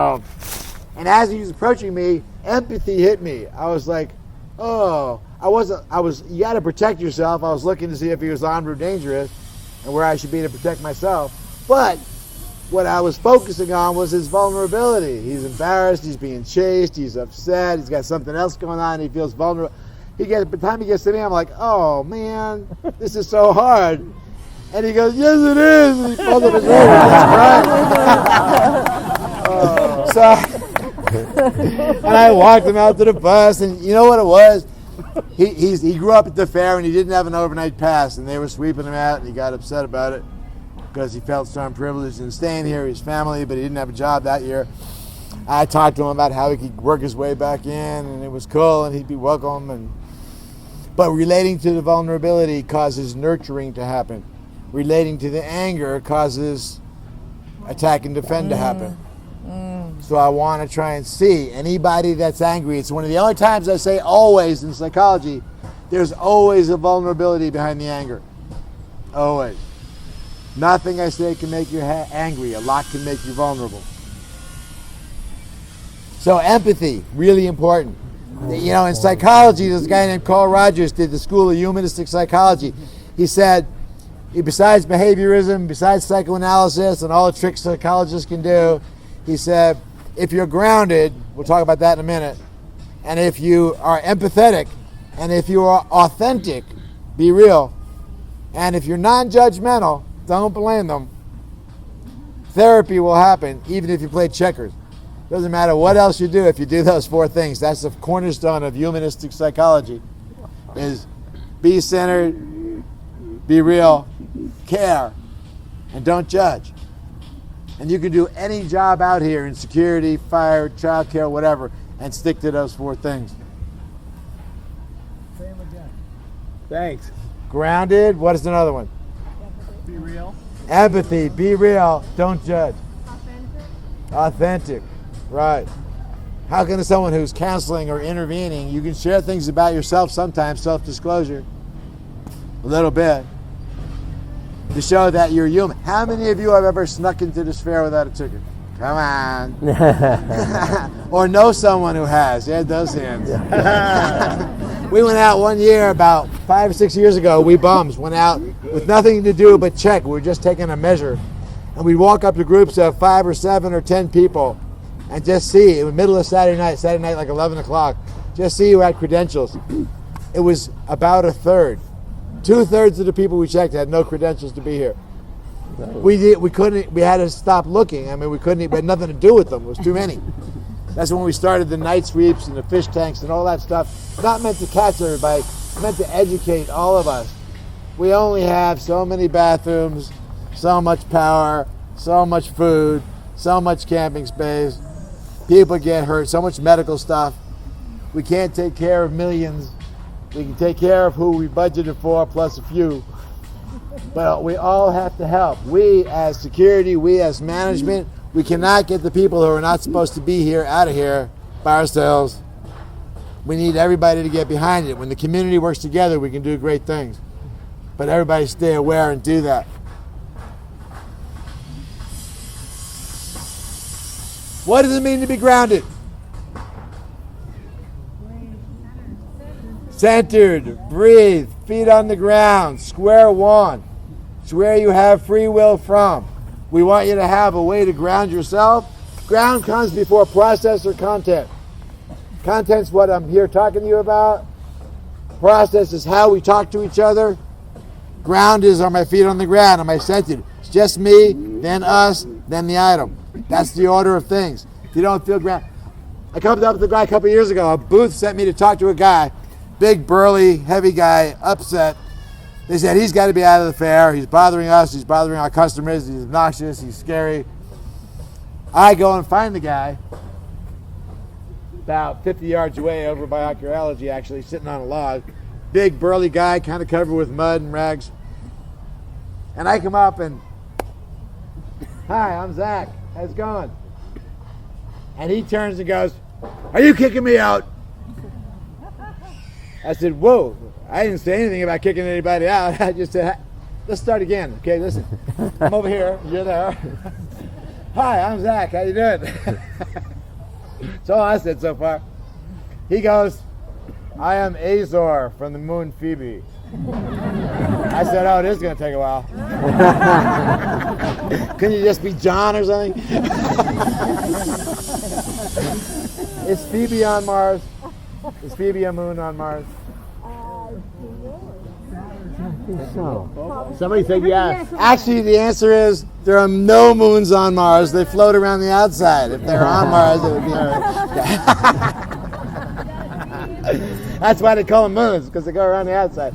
as he was approaching me, empathy hit me. I was like, you got to protect yourself. I was looking to see if he was armed or dangerous and where I should be to protect myself. But what I was focusing on was his vulnerability. He's embarrassed, he's being chased, he's upset, he's got something else going on, he feels vulnerable. By the time he gets to me, I'm like, oh man, this is so hard. And he goes, yes it is, and he pulls up his robe and and I walked him out to the bus, and you know what it was? He grew up at the fair and he didn't have an overnight pass, and they were sweeping him out, and he got upset about it because he felt so unprivileged in staying here. His family, but he didn't have a job that year. I talked to him about how he could work his way back in, and it was cool, and he'd be welcome. But relating to the vulnerability causes nurturing to happen. Relating to the anger causes attack and defend to happen. So I want to try and see anybody that's angry. It's one of the only times I say always in psychology. There's always a vulnerability behind the anger. Always. Nothing I say can make you angry. A lot can make you vulnerable. So empathy, really important. In psychology, this guy named Carl Rogers did the School of Humanistic Psychology. He said, besides behaviorism, besides psychoanalysis and all the tricks psychologists can do, he said, if you're grounded, we'll talk about that in a minute, and if you are empathetic, and if you are authentic, be real, and if you're non-judgmental, don't blame them, therapy will happen even if you play checkers. Doesn't matter what else you do if you do those four things. That's the cornerstone of humanistic psychology, is be centered, be real, care, and don't judge. And you can do any job out here in security, fire, childcare, whatever, and stick to those four things. Say them again. Thanks. Grounded, what is another one? Be real. Empathy, be real, don't judge. Authentic. Authentic, right. How can someone who's counseling or intervening, you can share things about yourself sometimes, self-disclosure, a little bit, to show that you're human. How many of you have ever snuck into this fair without a ticket? Come on. Or know someone who has. Yeah, those hands. We went out one year about 5 or 6 years ago. We bums went out with nothing to do but check. We were just taking a measure. And we'd walk up to groups of 5 or 7 or 10 people and just see. It was middle of Saturday night like 11 o'clock. Just see who had credentials. It was about a third. 2/3 of the people we checked had no credentials to be here. We had to stop looking. I mean, we had nothing to do with them. It was too many. That's when we started the night sweeps and the fish tanks and all that stuff. Not meant to catch everybody, meant to educate all of us. We only have so many bathrooms, so much power, so much food, so much camping space. People get hurt, so much medical stuff. We can't take care of millions. We can take care of who we budgeted for, plus a few. But we all have to help. We as security, we as management, we cannot get the people who are not supposed to be here out of here by ourselves. We need everybody to get behind it. When the community works together, we can do great things. But everybody stay aware and do that. What does it mean to be grounded? Centered, breathe, feet on the ground, square one. It's where you have free will from. We want you to have a way to ground yourself. Ground comes before process or content. Content's what I'm here talking to you about. Process is how we talk to each other. Ground is, are my feet on the ground? Am I centered? It's just me, then us, then the item. That's the order of things. If you don't feel grounded, I come up to the guy a couple years ago. A booth sent me to talk to a guy, big, burly, heavy guy, upset. They said he's got to be out of the fair. He's bothering us. He's bothering our customers. He's obnoxious. He's scary. I go and find the guy about 50 yards away over by archaeology, actually, sitting on a log. Big, burly guy, kind of covered with mud and rags. And I come up and, hi, I'm Zach. How's it going? And he turns and goes, are you kicking me out? I said, whoa, I didn't say anything about kicking anybody out. I just said, let's start again. Okay, listen, I'm over here, you're there. Hi, I'm Zach, how you doing? That's all I said so far. He goes, I am Azor from the moon Phoebe. I said, oh, this is going to take a while. Couldn't you just be John or something? Is Phoebe on Mars? Is Phoebe a moon on Mars? Somebody said yes. Actually, the answer is there are no moons on Mars. They float around the outside. If they're on Mars, it would be That's why they call them moons, because they go around the outside.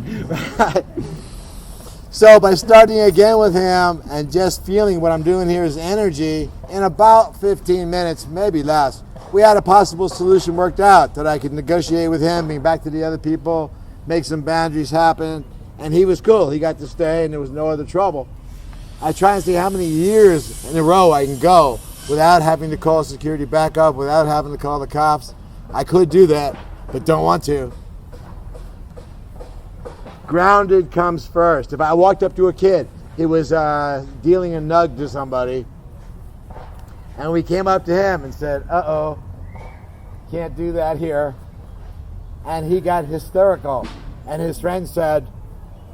So by starting again with him and just feeling what I'm doing here is energy, in about 15 minutes, maybe less, we had a possible solution worked out that I could negotiate with him, being back to the other people, make some boundaries happen, and he was cool. He got to stay, and there was no other trouble. I try and see how many years in a row I can go without having to call security backup, without having to call the cops. I could do that, but don't want to. Grounded comes first. If I walked up to a kid, he was dealing a nug to somebody, and we came up to him and said, uh-oh, can't do that here. And he got hysterical. And his friend said,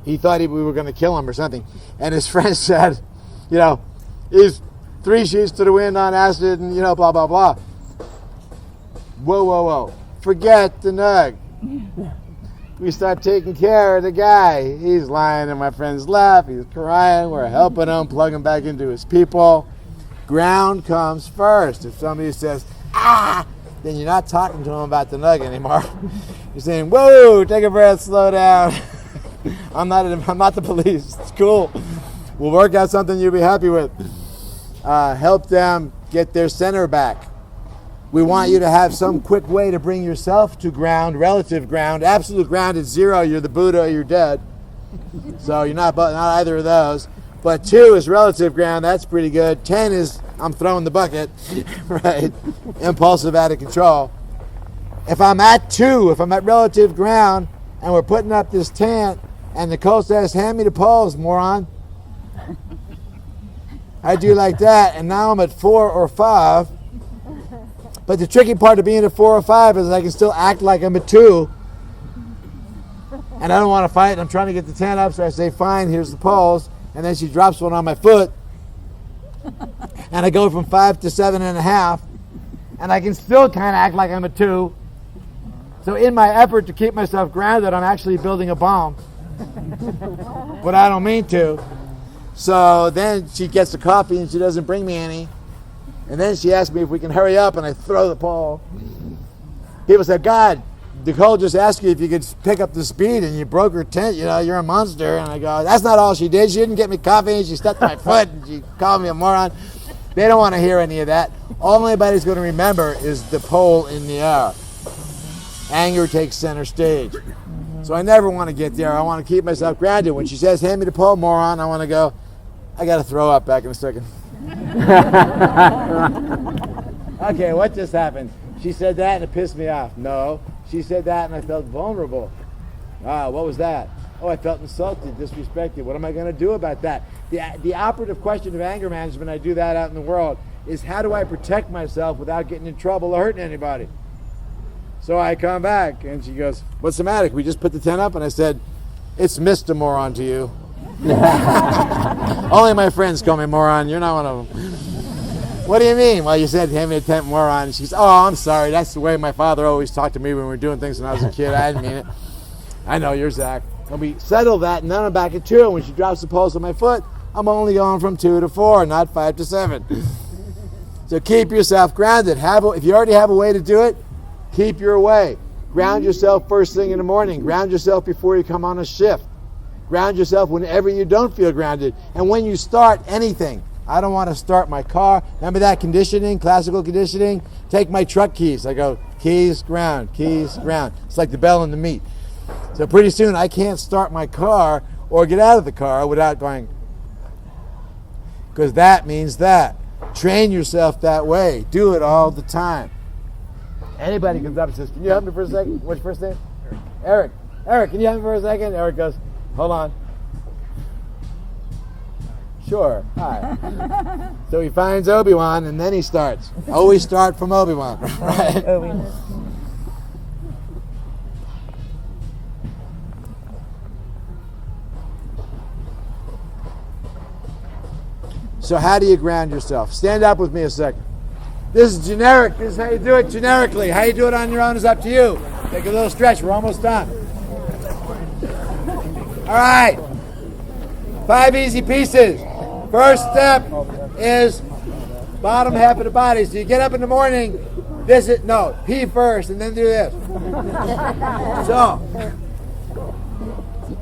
he thought we were going to kill him or something. And his friend said, you know, he's 3 sheets to the wind on acid and, you know, blah, blah, blah. Whoa, whoa, whoa. Forget the nug. We start taking care of the guy. He's lying in my friend's lap. He's crying. We're helping him, plug him back into his people. Ground comes first. If somebody says, ah, then you're not talking to him about the nug anymore. You're saying, whoa, take a breath, slow down. I'm not the police. It's cool. We'll work out something you'll be happy with. Help them get their center back. We want you to have some quick way to bring yourself to ground, relative ground. Absolute ground is 0. You're the Buddha, you're dead. So you're not either of those. But 2 is relative ground. That's pretty good. 10 is I'm throwing the bucket, right? Impulsive, out of control. If I'm at 2, if I'm at relative ground, and we're putting up this tent, and Nicole says, hand me the poles, moron. I do like that, and now I'm at 4 or 5. But the tricky part of being at 4 or 5 is I can still act like I'm at 2. And I don't want to fight. I'm trying to get the tent up, so I say, fine, here's the poles. And then she drops one on my foot. And I go from 5 to 7.5. And I can still kind of act like I'm at 2. So in my effort to keep myself grounded, I'm actually building a bomb. But I don't mean to. So then she gets the coffee and she doesn't bring me any. And then she asks me if we can hurry up, and I throw the pole. People say, God, Nicole just asked you if you could pick up the speed and you broke her tent, you know, you're a monster. And I go, that's not all she did. She didn't get me coffee and she stepped my foot and she called me a moron. They don't want to hear any of that. All anybody's going to remember is the pole in the air. Anger takes center stage. So I never want to get there. I want to keep myself grounded. When she says, hand me the pole, moron, I want to go, I got to throw up back in a second. Okay, what just happened? She said that and it pissed me off. No, she said that and I felt vulnerable. What was that? Oh, I felt insulted, disrespected. What am I going to do about that? The operative question of anger management, I do that out in the world, is how do I protect myself without getting in trouble or hurting anybody? So I come back and she goes, what's the matter? We just put the tent up, and I said, it's Mr. Moron to you. Only my friends call me moron. You're not one of them. What do you mean? Well, you said hand me a tent, moron. And she goes, oh, I'm sorry. That's the way my father always talked to me when we were doing things when I was a kid. I didn't mean it. I know, you're Zach. And we settle that, and then I'm back at 2. And when she drops the poles on my foot, I'm only going from 2 to 4, not 5 to 7. So keep yourself grounded. If you already have a way to do it, keep your way. Ground yourself first thing in the morning. Ground yourself before you come on a shift. Ground yourself whenever you don't feel grounded. And when you start anything, I don't want to start my car. Remember that conditioning, classical conditioning? Take my truck keys. I go, keys, ground, keys, ground. It's like the bell and the meat. So pretty soon I can't start my car or get out of the car without going, because that means that. Train yourself that way. Do it all the time. Anybody comes up and says, can you help me for a second? What's your first name? Eric. Eric, can you help me for a second? Eric goes, hold on. Sure. Hi. So he finds Obi-Wan and then he starts. Always start from Obi-Wan. Right? So how do you ground yourself? Stand up with me a second. This is generic. This is how you do it generically. How you do it on your own is up to you. Take a little stretch. We're almost done. All right. 5 easy pieces. First step is bottom half of the body. So you get up in the morning, pee first and then do this. So,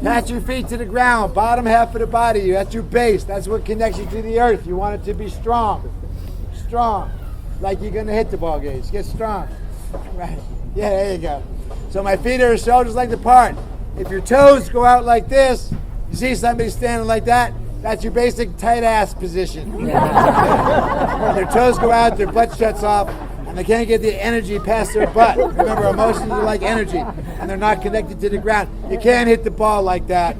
attach your feet to the ground, bottom half of the body. That's your base. That's what connects you to the earth. You want it to be strong. Strong. Like you're going to hit the ball gauge. Get strong. Right. Yeah, there you go. So my feet are shoulders length apart. If your toes go out like this, you see somebody standing like that, that's your basic tight ass position. Their toes go out, their butt shuts off, and they can't get the energy past their butt. Remember, emotions are like energy, and they're not connected to the ground. You can't hit the ball like that.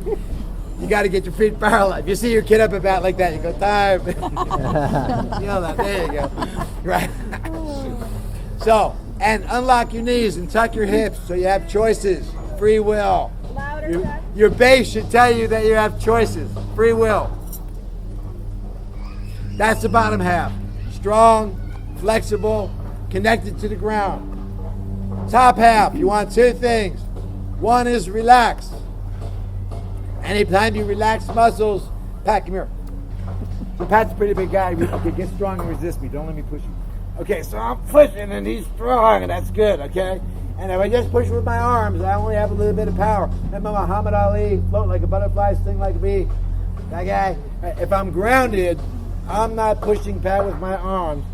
You got to get your feet parallel. If you see your kid up a bat like that, you go, time. Feel that. There you go. Right. So, and unlock your knees and tuck your hips so you have choices. Free will. Louder, Your base should tell you that you have choices. Free will. That's the bottom half. Strong, flexible, connected to the ground. Top half, you want 2 things. One is relax. Anytime you relax muscles, Pat, come here. So Pat's a pretty big guy. Okay, get strong and resist me. Don't let me push you. Okay, so I'm pushing and he's strong and that's good, okay? And if I just push with my arms, I only have a little bit of power. Remember Muhammad Ali, float like a butterfly, sting like a bee? That guy. If I'm grounded, I'm not pushing Pat with my arms.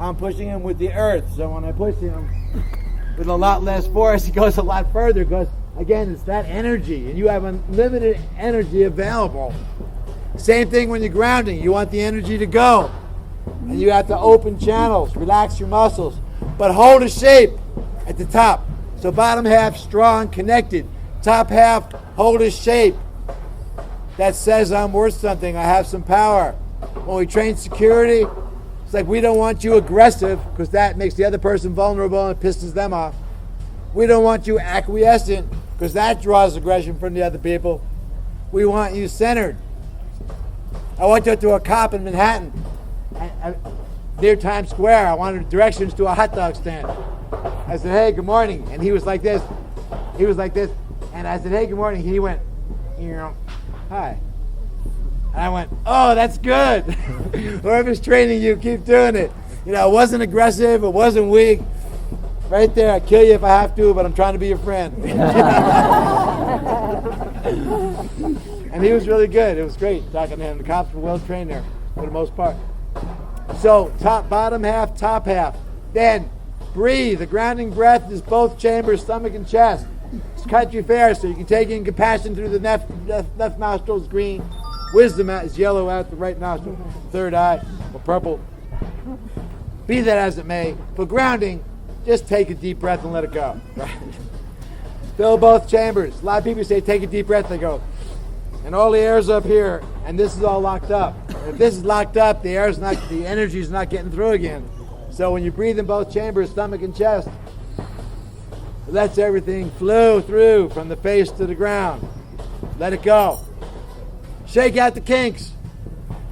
I'm pushing him with the earth. So when I push him with a lot less force, he goes a lot further because, again, it's that energy. And you have unlimited energy available. Same thing when you're grounding. You want the energy to go. And you have to open channels, relax your muscles. But hold a shape at the top. So bottom half, strong, connected. Top half, hold a shape. That says I'm worth something. I have some power. When we train security, it's like we don't want you aggressive because that makes the other person vulnerable and pisses them off. We don't want you acquiescent because that draws aggression from the other people. We want you centered. I went to a cop in Manhattan, near Times Square. I wanted directions to a hot dog stand. I said, hey, good morning. And he was like this. And I said, hey, good morning. He went, hi. And I went, oh, that's good. Whoever's training you, keep doing it. It wasn't aggressive. It wasn't weak. Right there, I'll kill you if I have to, but I'm trying to be your friend. And he was really good. It was great talking to him. The cops were well trained there for the most part. So, bottom half, top half. Then, breathe. The grounding breath is both chambers, stomach and chest. It's country fair, so you can take in compassion through the left nostril is green. Wisdom is yellow out the right nostril. Third eye, or purple. Be that as it may, for grounding, just take a deep breath and let it go. Right? Fill both chambers. A lot of people say take a deep breath, they go, and all the air's up here, and this is all locked up. If this is locked up, the energy's not getting through again. So when you breathe in both chambers, stomach and chest, it lets everything flow through from the face to the ground. Let it go. Shake out the kinks.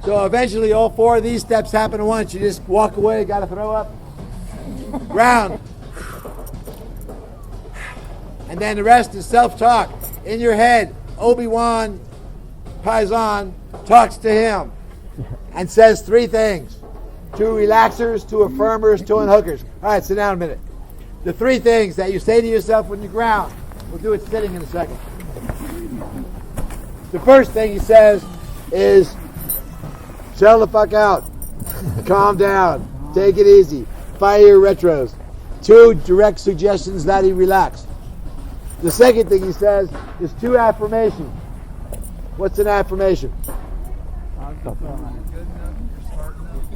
So eventually all 4 of these steps happen at once. You just walk away, got to throw up. Ground. And then the rest is self-talk. In your head, Obi-Wan Paisan talks to him and says 3 things. two relaxers, two affirmers, two unhookers. All right, sit down a minute. The three things that you say to yourself when you ground. We'll do it sitting in a second. The first thing he says is, chill the fuck out. Calm down. Take it easy. Fire your retros. Two direct suggestions that he relax. The second thing he says is two affirmations. What's an affirmation?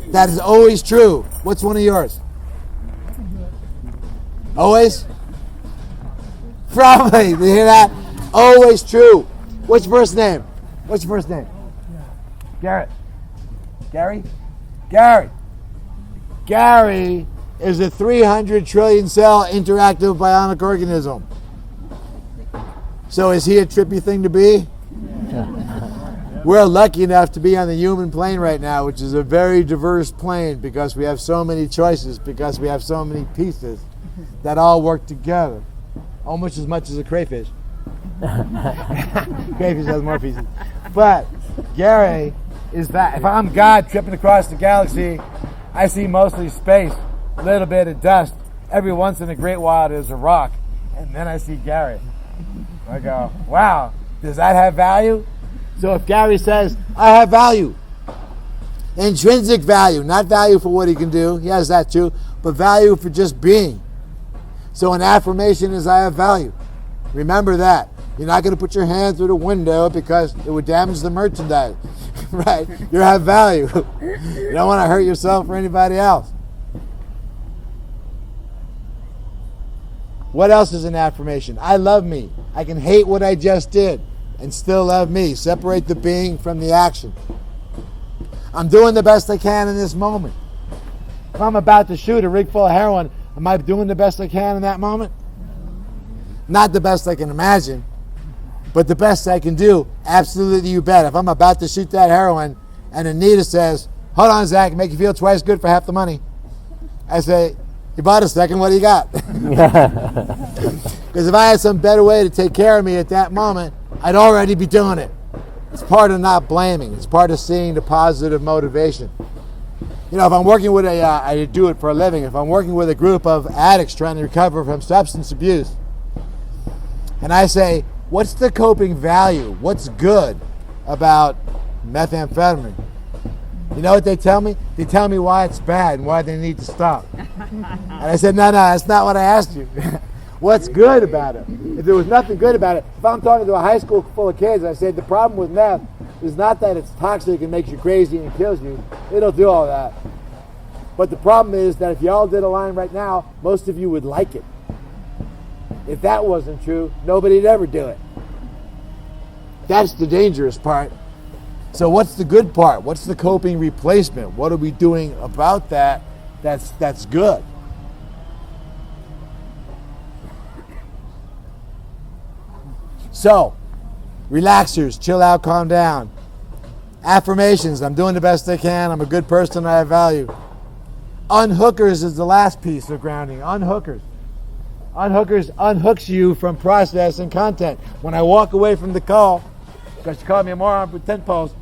That is always true. What's one of yours? Always? Probably. You hear that? Always true. What's your first name? What's your first name? Garrett. Gary? Gary. Gary is a 300 trillion cell interactive bionic organism. So is he a trippy thing to be? We're lucky enough to be on the human plane right now, which is a very diverse plane because we have so many choices, because we have so many pieces that all work together. Almost as much as a crayfish. Crayfish has more pieces. But Gary is that. If I'm God tripping across the galaxy, I see mostly space, a little bit of dust. Every once in a great while there's a rock. And then I see Gary. I go, wow, does that have value? So if Gary says, I have value, intrinsic value, not value for what he can do, he has that too, but value for just being. So an affirmation is, I have value. Remember that. You're not going to put your hand through the window because it would damage the merchandise. Right? You have value. You don't want to hurt yourself or anybody else. What else is an affirmation? I love me. I can hate what I just did and still love me. Separate the being from the action. I'm doing the best I can in this moment. If I'm about to shoot a rig full of heroin, am I doing the best I can in that moment? Not the best I can imagine, but the best I can do. Absolutely, you bet. If I'm about to shoot that heroin and Anita says, hold on, Zach, make you feel twice good for half the money, I say, you bought a second, what do you got? Because if I had some better way to take care of me at that moment, I'd already be doing it. It's part of not blaming. It's part of seeing the positive motivation. You know, if I'm working with I do it for a living, if I'm working with a group of addicts trying to recover from substance abuse, and I say, what's the coping value? What's good about methamphetamine? You know what they tell me? They tell me why it's bad and why they need to stop. And I said, no, that's not what I asked you. What's good about it? If there was nothing good about it, if I'm talking to a high school full of kids, I said, the problem with meth is not that it's toxic and makes you crazy and kills you. It'll do all that. But the problem is that if y'all did a line right now, most of you would like it. If that wasn't true, nobody'd ever do it. That's the dangerous part. So what's the good part? What's the coping replacement? What are we doing about that that's good? So, relaxers, chill out, calm down. Affirmations, I'm doing the best I can, I'm a good person, I have value. Unhookers is the last piece of grounding. Unhookers. Unhookers unhooks you from process and content. When I walk away from the call, because you called me a moron for 10 posts,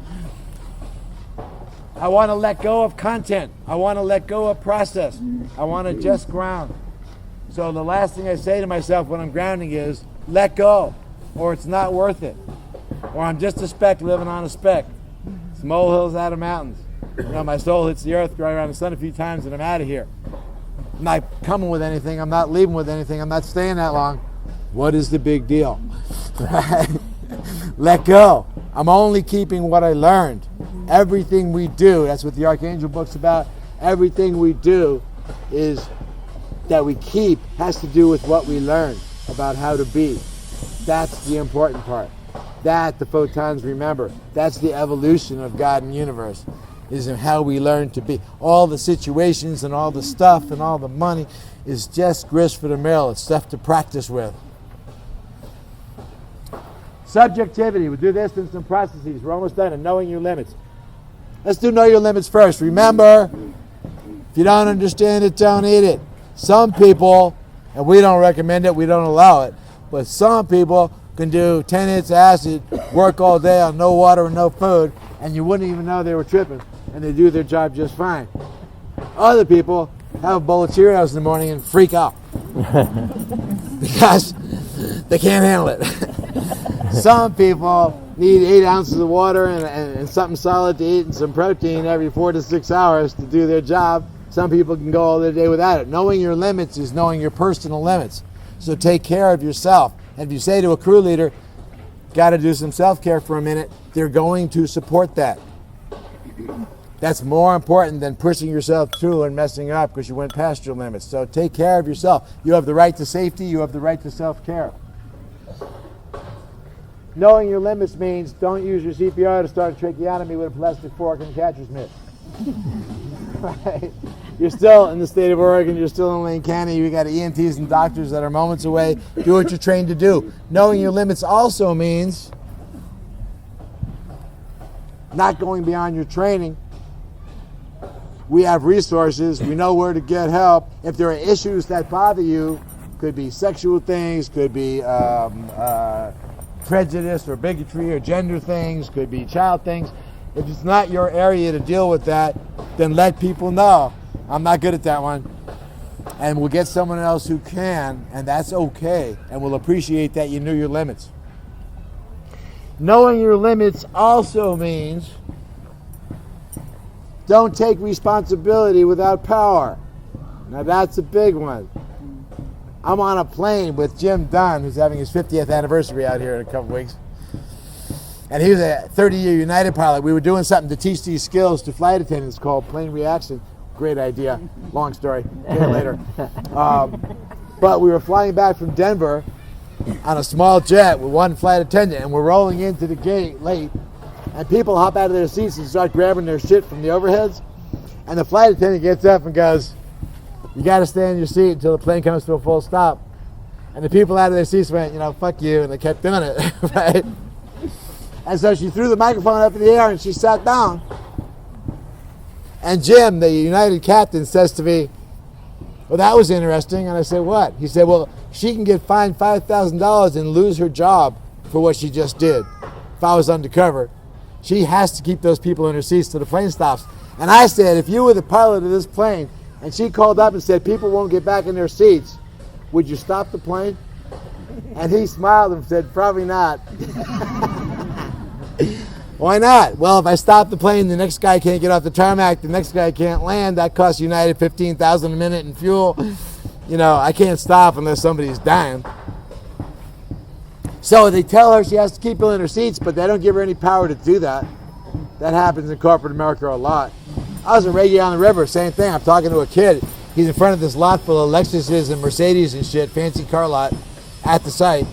I want to let go of content. I want to let go of process. I want to just ground. So the last thing I say to myself when I'm grounding is, let go, or it's not worth it. Or I'm just a speck living on a speck. It's molehills out of mountains. You know, my soul hits the earth right around the sun a few times and I'm out of here. I'm not coming with anything. I'm not leaving with anything. I'm not staying that long. What is the big deal? Right? Let go. I'm only keeping what I learned. Everything we do, that's what the Archangel book's about. Everything we do is that we keep has to do with what we learn about how to be. That's the important part. That the photons remember. That's the evolution of God and universe, is in how we learn to be. All the situations and all the stuff and all the money is just grist for the mill. It's stuff to practice with. Subjectivity. We'll do this in some processes. We're almost done. And knowing your limits. Let's do know your limits first. Remember, if you don't understand it, don't eat it. Some people, and we don't recommend it, we don't allow it, but some people can do 10 hits of acid, work all day on no water and no food, and you wouldn't even know they were tripping, and they do their job just fine. Other people have a bowl of Cheerios in the morning and freak out because they can't handle it. Some people need 8 ounces of water and something solid to eat and some protein every 4 to 6 hours to do their job. Some people can go all the day without it. Knowing your limits is knowing your personal limits. So take care of yourself. And if you say to a crew leader, got to do some self-care for a minute, they're going to support that. That's more important than pushing yourself through and messing up because you went past your limits. So take care of yourself. You have the right to safety. You have the right to self-care. Knowing your limits means don't use your CPR to start a tracheotomy with a plastic fork and catcher's mitt. Right? You're still in the state of Oregon. You're still in Lane County. You got EMTs and doctors that are moments away. Do what you're trained to do. Knowing your limits also means not going beyond your training. We have resources. We know where to get help. If there are issues that bother you, could be sexual things, could be prejudice or bigotry or gender things, could be child things. If it's not your area to deal with that, then let people know. I'm not good at that one. And we'll get someone else who can, and that's okay. And we'll appreciate that you knew your limits. Knowing your limits also means don't take responsibility without power. Now that's a big one. I'm on a plane with Jim Dunn, who's having his 50th anniversary out here in a couple weeks. And he was a 30-year United pilot. We were doing something to teach these skills to flight attendants called plane reaction. Great idea. Long story. Get it later. But we were flying back from Denver on a small jet with one flight attendant, and we're rolling into the gate late, and people hop out of their seats and start grabbing their shit from the overheads, and the flight attendant gets up and goes, "You got to stay in your seat until the plane comes to a full stop." And the people out of their seats went, "Fuck you," and they kept doing it, right? And so she threw the microphone up in the air and she sat down. And Jim, the United captain, says to me, "Well, that was interesting." And I said, "What?" He said, "Well, she can get fined $5,000 and lose her job for what she just did. If I was undercover, she has to keep those people in her seats till the plane stops." And I said, "If you were the pilot of this plane and she called up and said people won't get back in their seats, would you stop the plane?" And he smiled and said, "Probably not." Why not? Well, if I stop the plane, the next guy can't get off the tarmac, the next guy can't land, that costs United $15,000 a minute in fuel. I can't stop unless somebody's dying. So they tell her she has to keep people in her seats, but they don't give her any power to do that. That happens in corporate America a lot. I was in Reggae on the River, same thing. I'm talking to a kid. He's in front of this lot full of Lexuses and Mercedes and shit, fancy car lot at the site.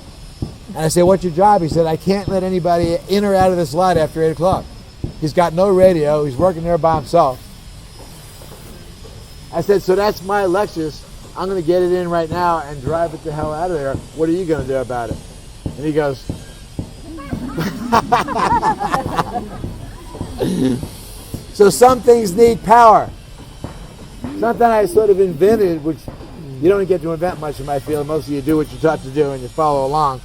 And I said, "What's your job?" He said, "I can't let anybody in or out of this lot after 8 o'clock. He's got no radio. He's working there by himself." I said, "So that's my Lexus. I'm going to get it in right now and drive it the hell out of there. What are you going to do about it?" And he goes, so some things need power. Something I sort of invented, which you don't get to invent much in my field. Most of you do what you're taught to do and you follow along.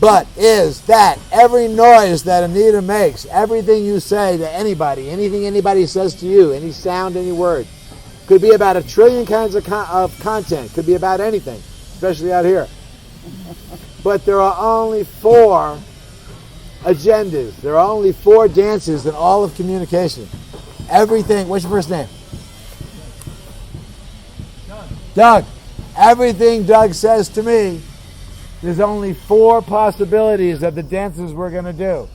But is that every noise that Anita makes, everything you say to anybody, anything anybody says to you, any sound, any word, could be about 1 trillion kinds of content, could be about anything, especially out here. But there are only 4 agendas. There are only 4 dances in all of communication. Everything, what's your first name? Doug. Everything Doug says to me, there's only 4 possibilities of the dances we're going to do.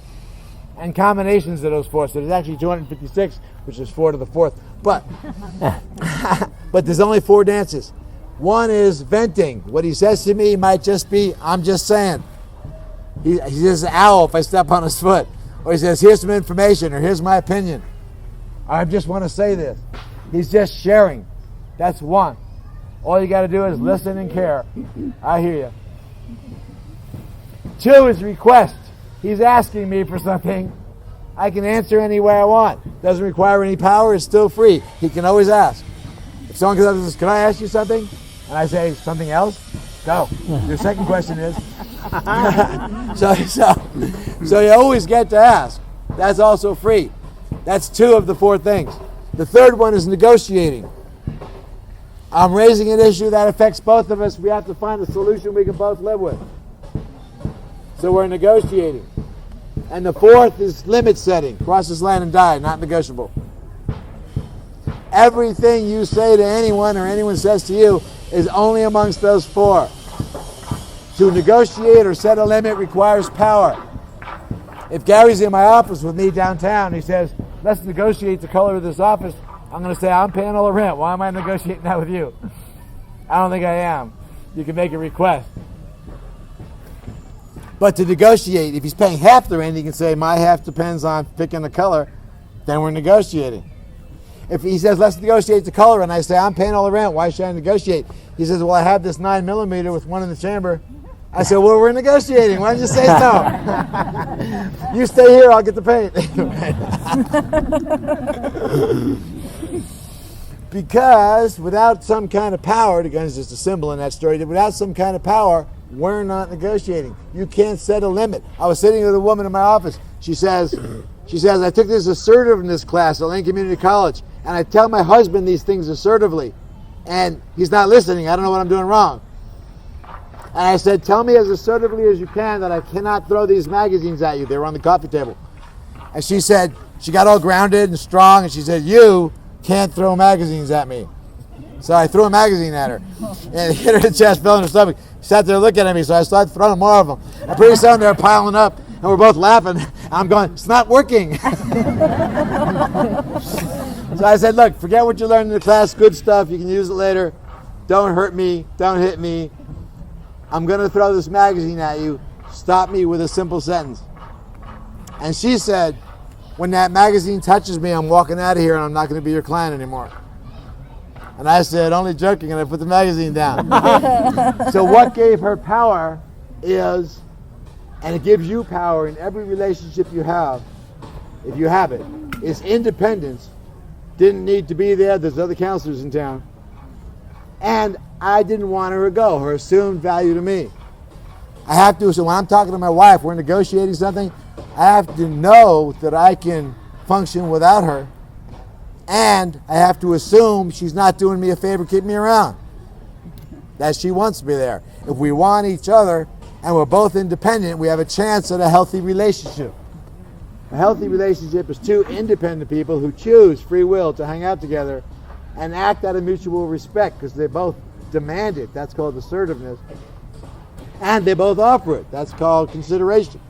And combinations of those 4. So there's actually 256, which is 4 to the 4th. But there's only 4 dances. One is venting. What he says to me might just be, "I'm just saying." He says, "Ow," if I step on his foot. Or he says, "Here's some information," or "Here's my opinion." Or, "I just want to say this." He's just sharing. That's one. All you got to do is listen and care. I hear you. 2 is request. He's asking me for something. I can answer any way I want. Doesn't require any power. It's still free. He can always ask. If someone comes up and says, "Can I ask you something?" And I say, "Something else?" Go. Your second question is. So you always get to ask. That's also free. That's 2 of the 4 things. The third one is negotiating. I'm raising an issue that affects both of us. We have to find a solution we can both live with. So we're negotiating. And the fourth is limit setting. Cross this line and die, not negotiable. Everything you say to anyone or anyone says to you is only amongst those four. To negotiate or set a limit requires power. If Gary's in my office with me downtown, he says, let's negotiate the color of this office, I'm going to say, I'm paying all the rent. Why am I negotiating that with you? I don't think I am. You can make a request. But to negotiate, if he's paying half the rent, he can say, my half depends on picking the color. Then we're negotiating. If he says, let's negotiate the color, and I say, I'm paying all the rent, why should I negotiate? He says, well, I have this 9mm with one in the chamber. I said, well, we're negotiating. Why don't you say so? You stay here, I'll get the paint. Because without some kind of power, the gun is just a symbol in that story, without some kind of power, we're not negotiating. You can't set a limit. I was sitting with a woman in my office. She says, I took this assertiveness class at Lane Community College, and I tell my husband these things assertively, and he's not listening. I don't know what I'm doing wrong. And I said, tell me as assertively as you can that I cannot throw these magazines at you. They were on the coffee table. And she said, she got all grounded and strong, and she said, you can't throw magazines at me. So I threw a magazine at her, and it hit her in the chest, fell in her stomach. She sat there looking at me, so I started throwing more of them. And pretty soon they're piling up, and we're both laughing. I'm going, it's not working. So I said, look, forget what you learned in the class, good stuff, you can use it later. Don't hurt me, don't hit me. I'm going to throw this magazine at you. Stop me with a simple sentence. And she said, when that magazine touches me, I'm walking out of here and I'm not going to be your client anymore. And I said, only joking, and I put the magazine down. So what gave her power is, and it gives you power in every relationship you have, if you have it, is independence. Didn't need to be there. There's other counselors in town. And I didn't want her to go. Her assumed value to me. I have to, so when I'm talking to my wife, we're negotiating something, I have to know that I can function without her. And I have to assume she's not doing me a favor keeping me around. That she wants me there. If we want each other and we're both independent, we have a chance at a healthy relationship. A healthy relationship is two independent people who choose free will to hang out together and act out of mutual respect because they both demand it. That's called assertiveness. And they both offer it. That's called consideration.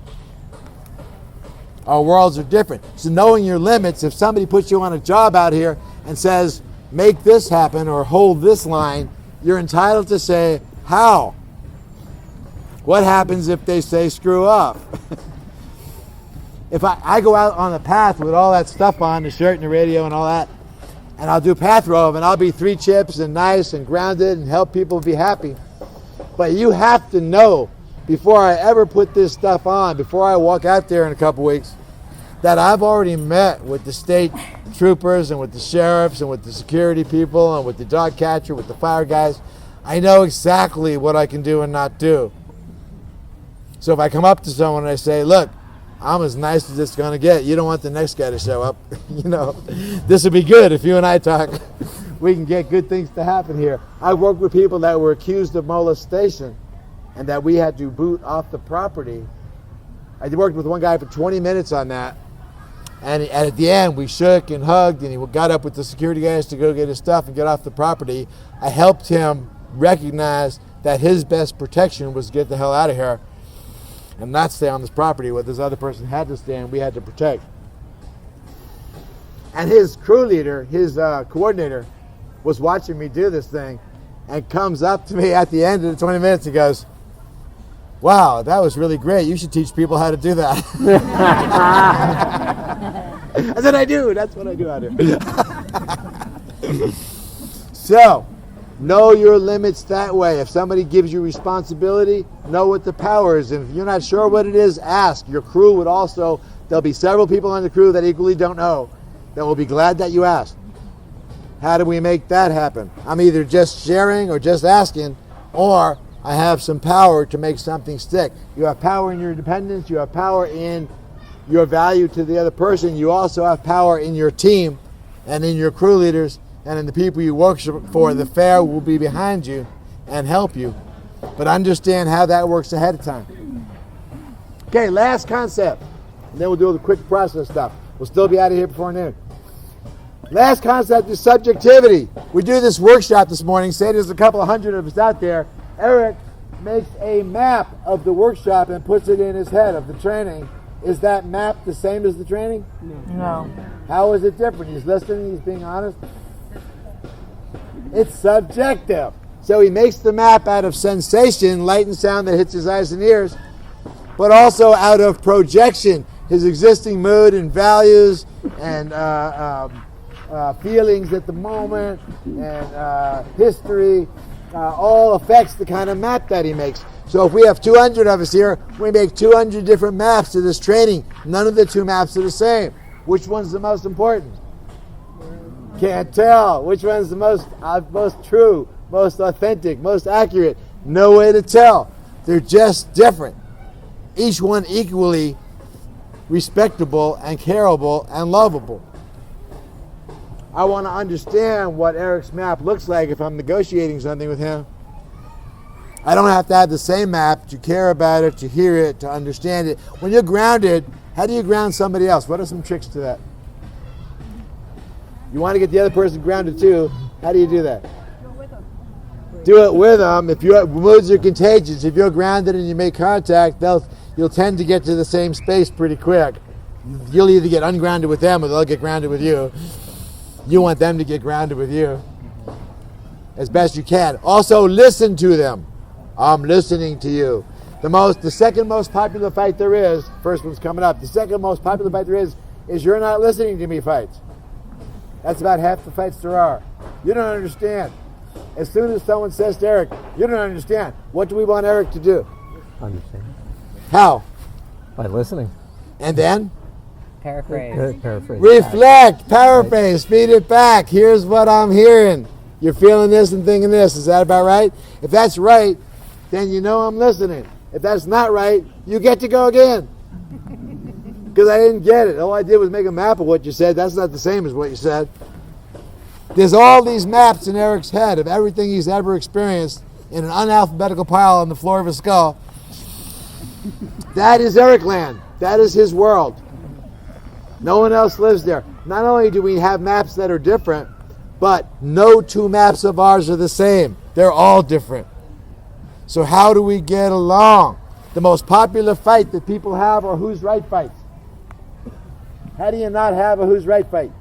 Our worlds are different. So knowing your limits, if somebody puts you on a job out here and says, make this happen or hold this line, you're entitled to say, how? What happens if they say screw up? If I go out on the path with all that stuff on, the shirt and the radio and all that, and I'll do path rove and I'll be 3 chips and nice and grounded and help people be happy. But you have to know before I ever put this stuff on, before I walk out there in a couple weeks, that I've already met with the state troopers and with the sheriffs and with the security people and with the dog catcher, with the fire guys. I know exactly what I can do and not do. So if I come up to someone and I say, look, I'm as nice as it's going to get. You don't want the next guy to show up. You know, this would be good if you and I talk. We can get good things to happen here. I've worked with people that were accused of molestation and that we had to boot off the property. I worked with one guy for 20 minutes on that. And at the end, we shook and hugged, and he got up with the security guys to go get his stuff and get off the property. I helped him recognize that his best protection was to get the hell out of here and not stay on this property where this other person had to stay and we had to protect. And his crew leader, his coordinator, was watching me do this thing and comes up to me at the end of the 20 minutes and goes, wow, that was really great. You should teach people how to do that. I said, I do. That's what I do out here. So, know your limits that way. If somebody gives you responsibility, know what the power is. And if you're not sure what it is, ask. Your crew would also, there'll be several people on the crew that equally don't know that will be glad that you asked. How do we make that happen? I'm either just sharing or just asking, or I have some power to make something stick. You have power in your independence. You have power in your value to the other person. You also have power in your team and in your crew leaders and in the people you work for, the fair will be behind you and help you. But understand how that works ahead of time. Okay, last concept. And then we'll do the quick process stuff. We'll still be out of here before noon. Last concept is subjectivity. We do this workshop this morning. Say there's a couple of hundred of us out there. Eric makes a map of the workshop and puts it in his head of the training. Is that map the same as the training? No. How is it different? He's listening, he's being honest. It's subjective. So he makes the map out of sensation, light and sound that hits his eyes and ears, but also out of projection, his existing mood and values and feelings at the moment and history, all affects the kind of map that he makes. So if we have 200 of us here, we make 200 different maps to this training. None of the two maps are the same. Which one's the most important? Can't tell. Which one's the most true, most authentic, most accurate? No way to tell. They're just different. Each one equally respectable and careable and lovable. I want to understand what Eric's map looks like if I'm negotiating something with him. I don't have to have the same map to care about it, to hear it, to understand it. When you're grounded, how do you ground somebody else? What are some tricks to that? You want to get the other person grounded too. How do you do that? Do it with them. If your moods are contagious, if you're grounded and you make contact, you'll tend to get to the same space pretty quick. You'll either get ungrounded with them or they'll get grounded with you. You want them to get grounded with you as best you can. Also, listen to them. I'm listening to you. The second most popular fight there is, first one's coming up, the second most popular fight there is you're not listening to me fights. That's about half the fights there are. You don't understand. As soon as someone says to Eric, you don't understand, what do we want Eric to do? Understand. How? By listening. And then? Paraphrase. Paraphrase. Reflect, paraphrase, feed it back. Here's what I'm hearing. You're feeling this and thinking this. Is that about right? If that's right, then you know I'm listening. If that's not right, you get to go again. Because I didn't get it. All I did was make a map of what you said. That's not the same as what you said. There's all these maps in Eric's head of everything he's ever experienced in an unalphabetical pile on the floor of his skull. That is Eric land. That is his world. No one else lives there. Not only do we have maps that are different, but no two maps of ours are the same. They're all different. So how do we get along? The most popular fight that people have are who's right fights. How do you not have a who's right fight?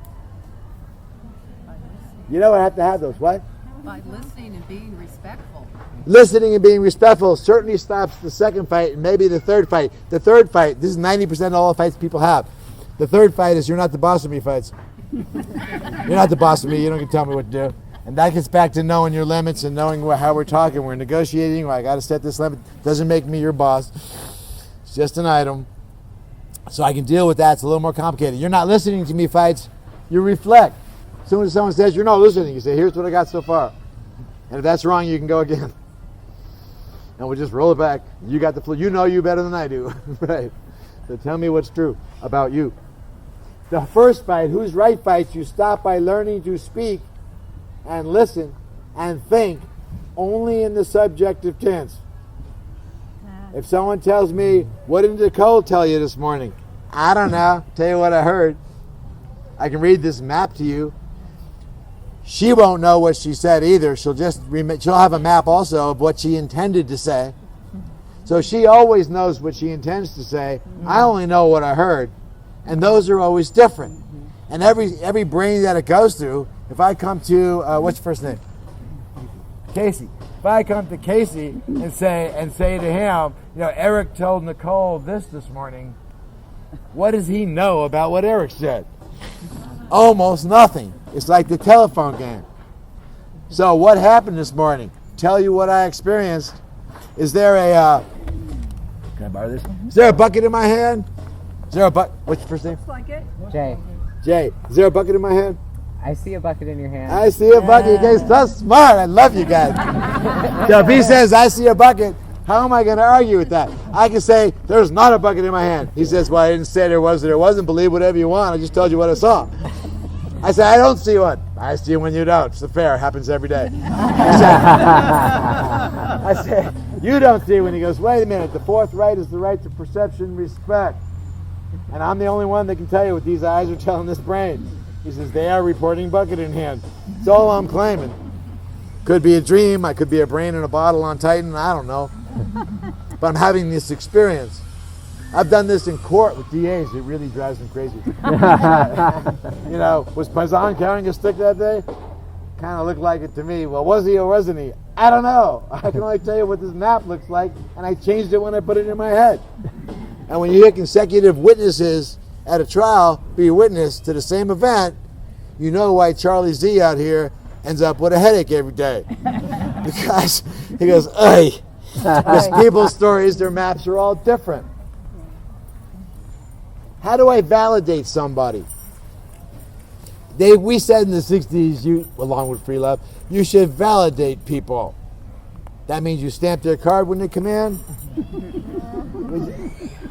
You know I have to have those. What? By listening and being respectful. Listening and being respectful certainly stops the second fight and maybe the third fight. The third fight, this is 90% of all the fights people have. The third fight is you're not the boss of me fights. You're not the boss of me. You don't get to tell me what to do. And that gets back to knowing your limits and knowing how we're talking. We're negotiating. I got to set this limit. Doesn't make me your boss. It's just an item. So I can deal with that. It's a little more complicated. You're not listening to me fights. You reflect. As soon as someone says you're not listening, you say, here's what I got so far. And if that's wrong, you can go again. And we'll just roll it back. You got the flu. You know you better than I do. Right. So tell me what's true about you. The first fight, who's right fights, you stop by learning to speak and listen and think only in the subjective tense. If someone tells me, what did Nicole tell you this morning? I don't know. Tell you what I heard. I can read this map to you. She won't know what she said either. She'll have a map also of what she intended to say. So she always knows what she intends to say. I only know what I heard. And those are always different. And every brain that it goes through, if I come to, what's your first name? Casey. If I come to Casey and say to him, Eric told Nicole this morning, what does he know about what Eric said? Almost nothing. It's like the telephone game. So what happened this morning? Tell you what I experienced. Is there can I borrow this? Is there a bucket in my hand? Is there a bucket? What's your first name? Looks like it. Jay, Jay. Is there a bucket in my hand? I see a bucket in your hand. I see a bucket. You guys so smart. I love you guys. So if he says, I see a bucket, how am I going to argue with that? I can say, there's not a bucket in my hand. He says, well, I didn't say there was or there wasn't. Believe whatever you want. I just told you what I saw. I said, I don't see one. I see when you don't. It's the fair. It happens every day. I said, you don't see one. He goes, wait a minute. The fourth right is the right to perception and respect. And I'm the only one that can tell you what these eyes are telling this brain. He says, they are reporting bucket in hand. It's all I'm claiming. Could be a dream. I could be a brain in a bottle on Titan. I don't know. But I'm having this experience. I've done this in court with DAs. It really drives them crazy. You know, was Paisan carrying a stick that day? Kind of looked like it to me. Well, was he or wasn't he? I don't know. I can only tell you what this map looks like, and I changed it when I put it in my head. And when you hear consecutive witnesses at a trial be a witness to the same event, you know why Charlie Z out here ends up with a headache every day. Because he goes, "Ugh." Because people's stories, their maps are all different. How do I validate somebody? We said in the 60s, along with free love, you should validate people. That means you stamp their card when they come in.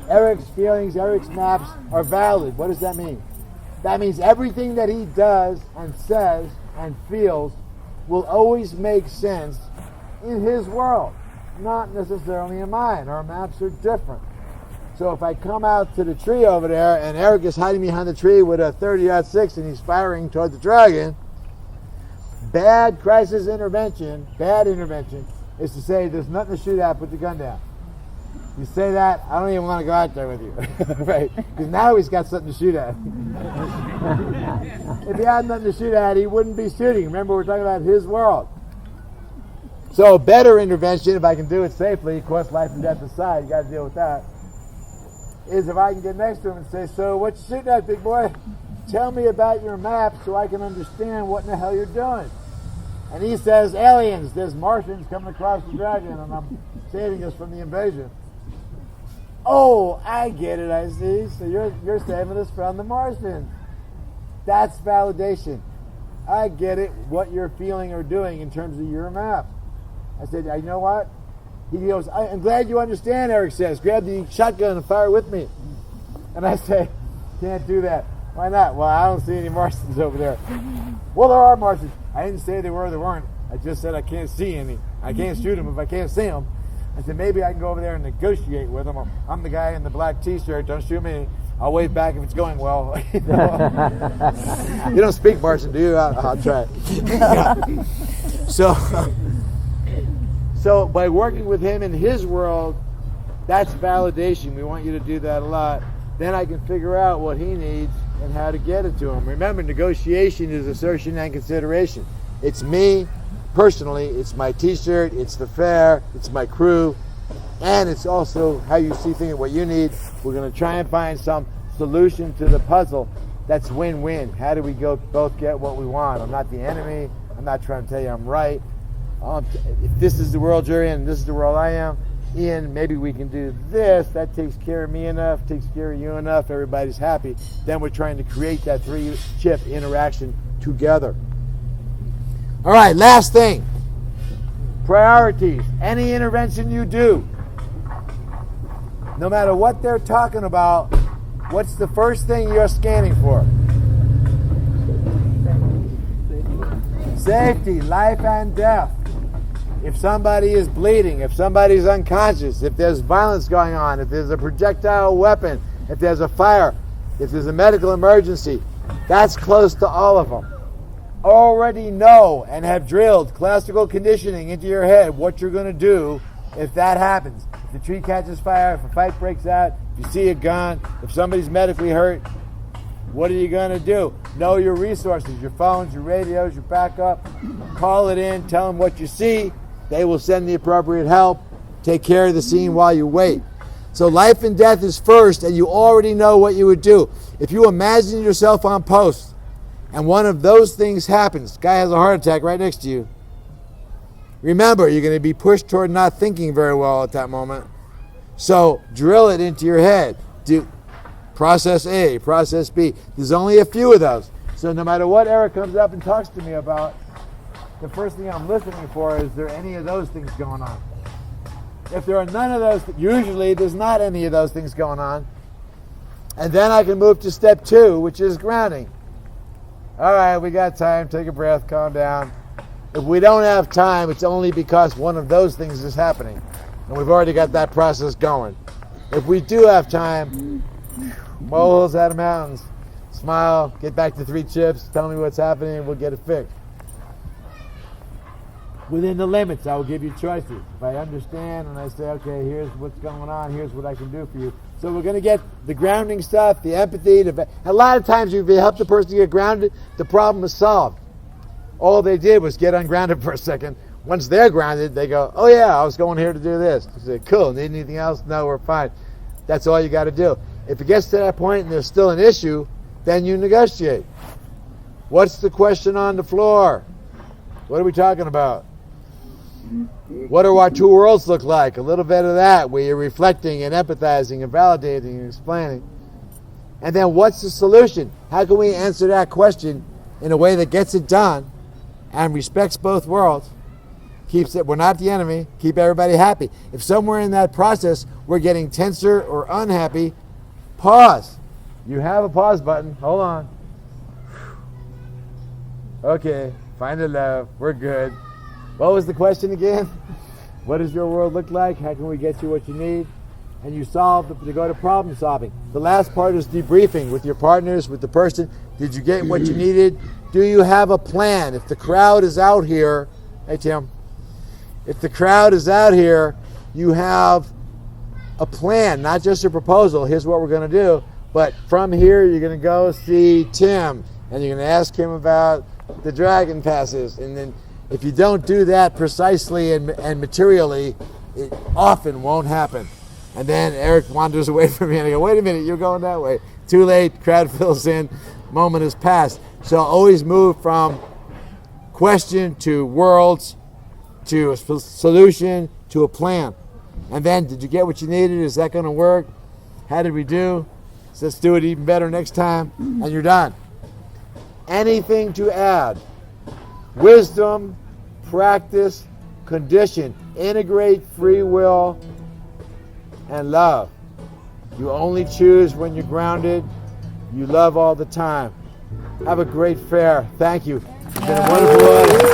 Eric's feelings, Eric's maps are valid. What does that mean? That means everything that he does and says and feels will always make sense in his world, not necessarily in mine. Our maps are different. So if I come out to the tree over there and Eric is hiding behind the tree with a 30-06 and he's firing toward the dragon, bad intervention is to say there's nothing to shoot at, put the gun down. You say that, I don't even want to go out there with you. Right? Because now he's got something to shoot at. If he had nothing to shoot at, he wouldn't be shooting. Remember, we're talking about his world. So a better intervention, if I can do it safely, of course, life and death aside, you got to deal with that, is if I can get next to him and say, so what you shooting at, big boy? Tell me about your map so I can understand what in the hell you're doing. And he says, aliens, there's Martians coming across the dragon and I'm saving us from the invasion. Oh, I get it, I see. So you're saving us from the Martians. That's validation. I get it, what you're feeling or doing in terms of your map. I said, you know what? He goes, I'm glad you understand, Eric says. Grab the shotgun and fire with me. And I say, can't do that. Why not? Well, I don't see any Martians over there. Well, there are Martians. I didn't say there were or there weren't. I just said I can't see any. I can't shoot them if I can't see them. I said, maybe I can go over there and negotiate with them. I'm the guy in the black t-shirt. Don't shoot me. I'll wave back if it's going well. You don't speak Martian, do you? I'll try. So by working with him in his world, that's validation. We want you to do that a lot. Then I can figure out what he needs and how to get it to him. Remember, negotiation is assertion and consideration. It's me, personally, it's my t-shirt, it's the fair, it's my crew, and it's also how you see things, what you need. We're going to try and find some solution to the puzzle that's win-win. How do we both get what we want? I'm not the enemy. I'm not trying to tell you I'm right. If this is the world you're in, this is the world I am, Ian, maybe we can do this. That takes care of me enough, takes care of you enough, everybody's happy. Then we're trying to create that three-chip interaction together. All right, last thing. Priorities. Any intervention you do, no matter what they're talking about, what's the first thing you're scanning for? Safety, life and death. If somebody is bleeding, if somebody's unconscious, if there's violence going on, if there's a projectile weapon, if there's a fire, if there's a medical emergency, that's close to all of them. Already know and have drilled classical conditioning into your head what you're going to do if that happens. If the tree catches fire, if a fight breaks out, if you see a gun, if somebody's medically hurt, what are you going to do? Know your resources, your phones, your radios, your backup. Call it in, tell them what you see. They will send the appropriate help. Take care of the scene while you wait. So life and death is first, and you already know what you would do. If you imagine yourself on post, and one of those things happens, guy has a heart attack right next to you, remember, you're going to be pushed toward not thinking very well at that moment. So drill it into your head. Do process A, process B. There's only a few of those. So no matter what Eric comes up and talks to me about, the first thing I'm listening for is there any of those things going on? If there are none of those, usually there's not any of those things going on. And then I can move to step 2, which is grounding. All right, we got time. Take a breath. Calm down. If we don't have time, it's only because one of those things is happening. And we've already got that process going. If we do have time, molehills out of mountains. Smile, get back to 3 chips, tell me what's happening, and we'll get it fixed. Within the limits, I will give you choices. If I understand and I say, okay, here's what's going on, here's what I can do for you. So we're going to get the grounding stuff, the empathy. A lot of times if you help the person get grounded, the problem is solved. All they did was get ungrounded for a second. Once they're grounded, they go, oh yeah, I was going here to do this. You say, cool, need anything else? No, we're fine. That's all you got to do. If it gets to that point and there's still an issue, then you negotiate. What's the question on the floor? What are we talking about? What do our 2 worlds look like? A little bit of that, where you're reflecting and empathizing and validating and explaining. And then what's the solution? How can we answer that question in a way that gets it done and respects both worlds, keeps it, we're not the enemy, keep everybody happy. If somewhere in that process we're getting tenser or unhappy, pause. You have a pause button. Hold on. Okay, find the love. We're good. What was the question again? What does your world look like? How can we get you what you need? And you go to problem solving. The last part is debriefing with your partners, with the person. Did you get what you needed? Do you have a plan? If the crowd is out here, hey Tim, if the crowd is out here, you have a plan, not just a proposal. Here's what we're going to do. But from here, you're going to go see Tim, and you're going to ask him about the dragon passes. And then if you don't do that precisely and materially, it often won't happen. And then Eric wanders away from me, and I go, wait a minute, you're going that way. Too late, crowd fills in, moment has passed. So always move from question to worlds, to a solution, to a plan. And then, did you get what you needed? Is that going to work? How did we do? So let's do it even better next time, and you're done. Anything to add? Wisdom, practice, condition, integrate free will, and love. You only choose when you're grounded. You love all the time. Have a great fair. Thank you. It's been a wonderful audience.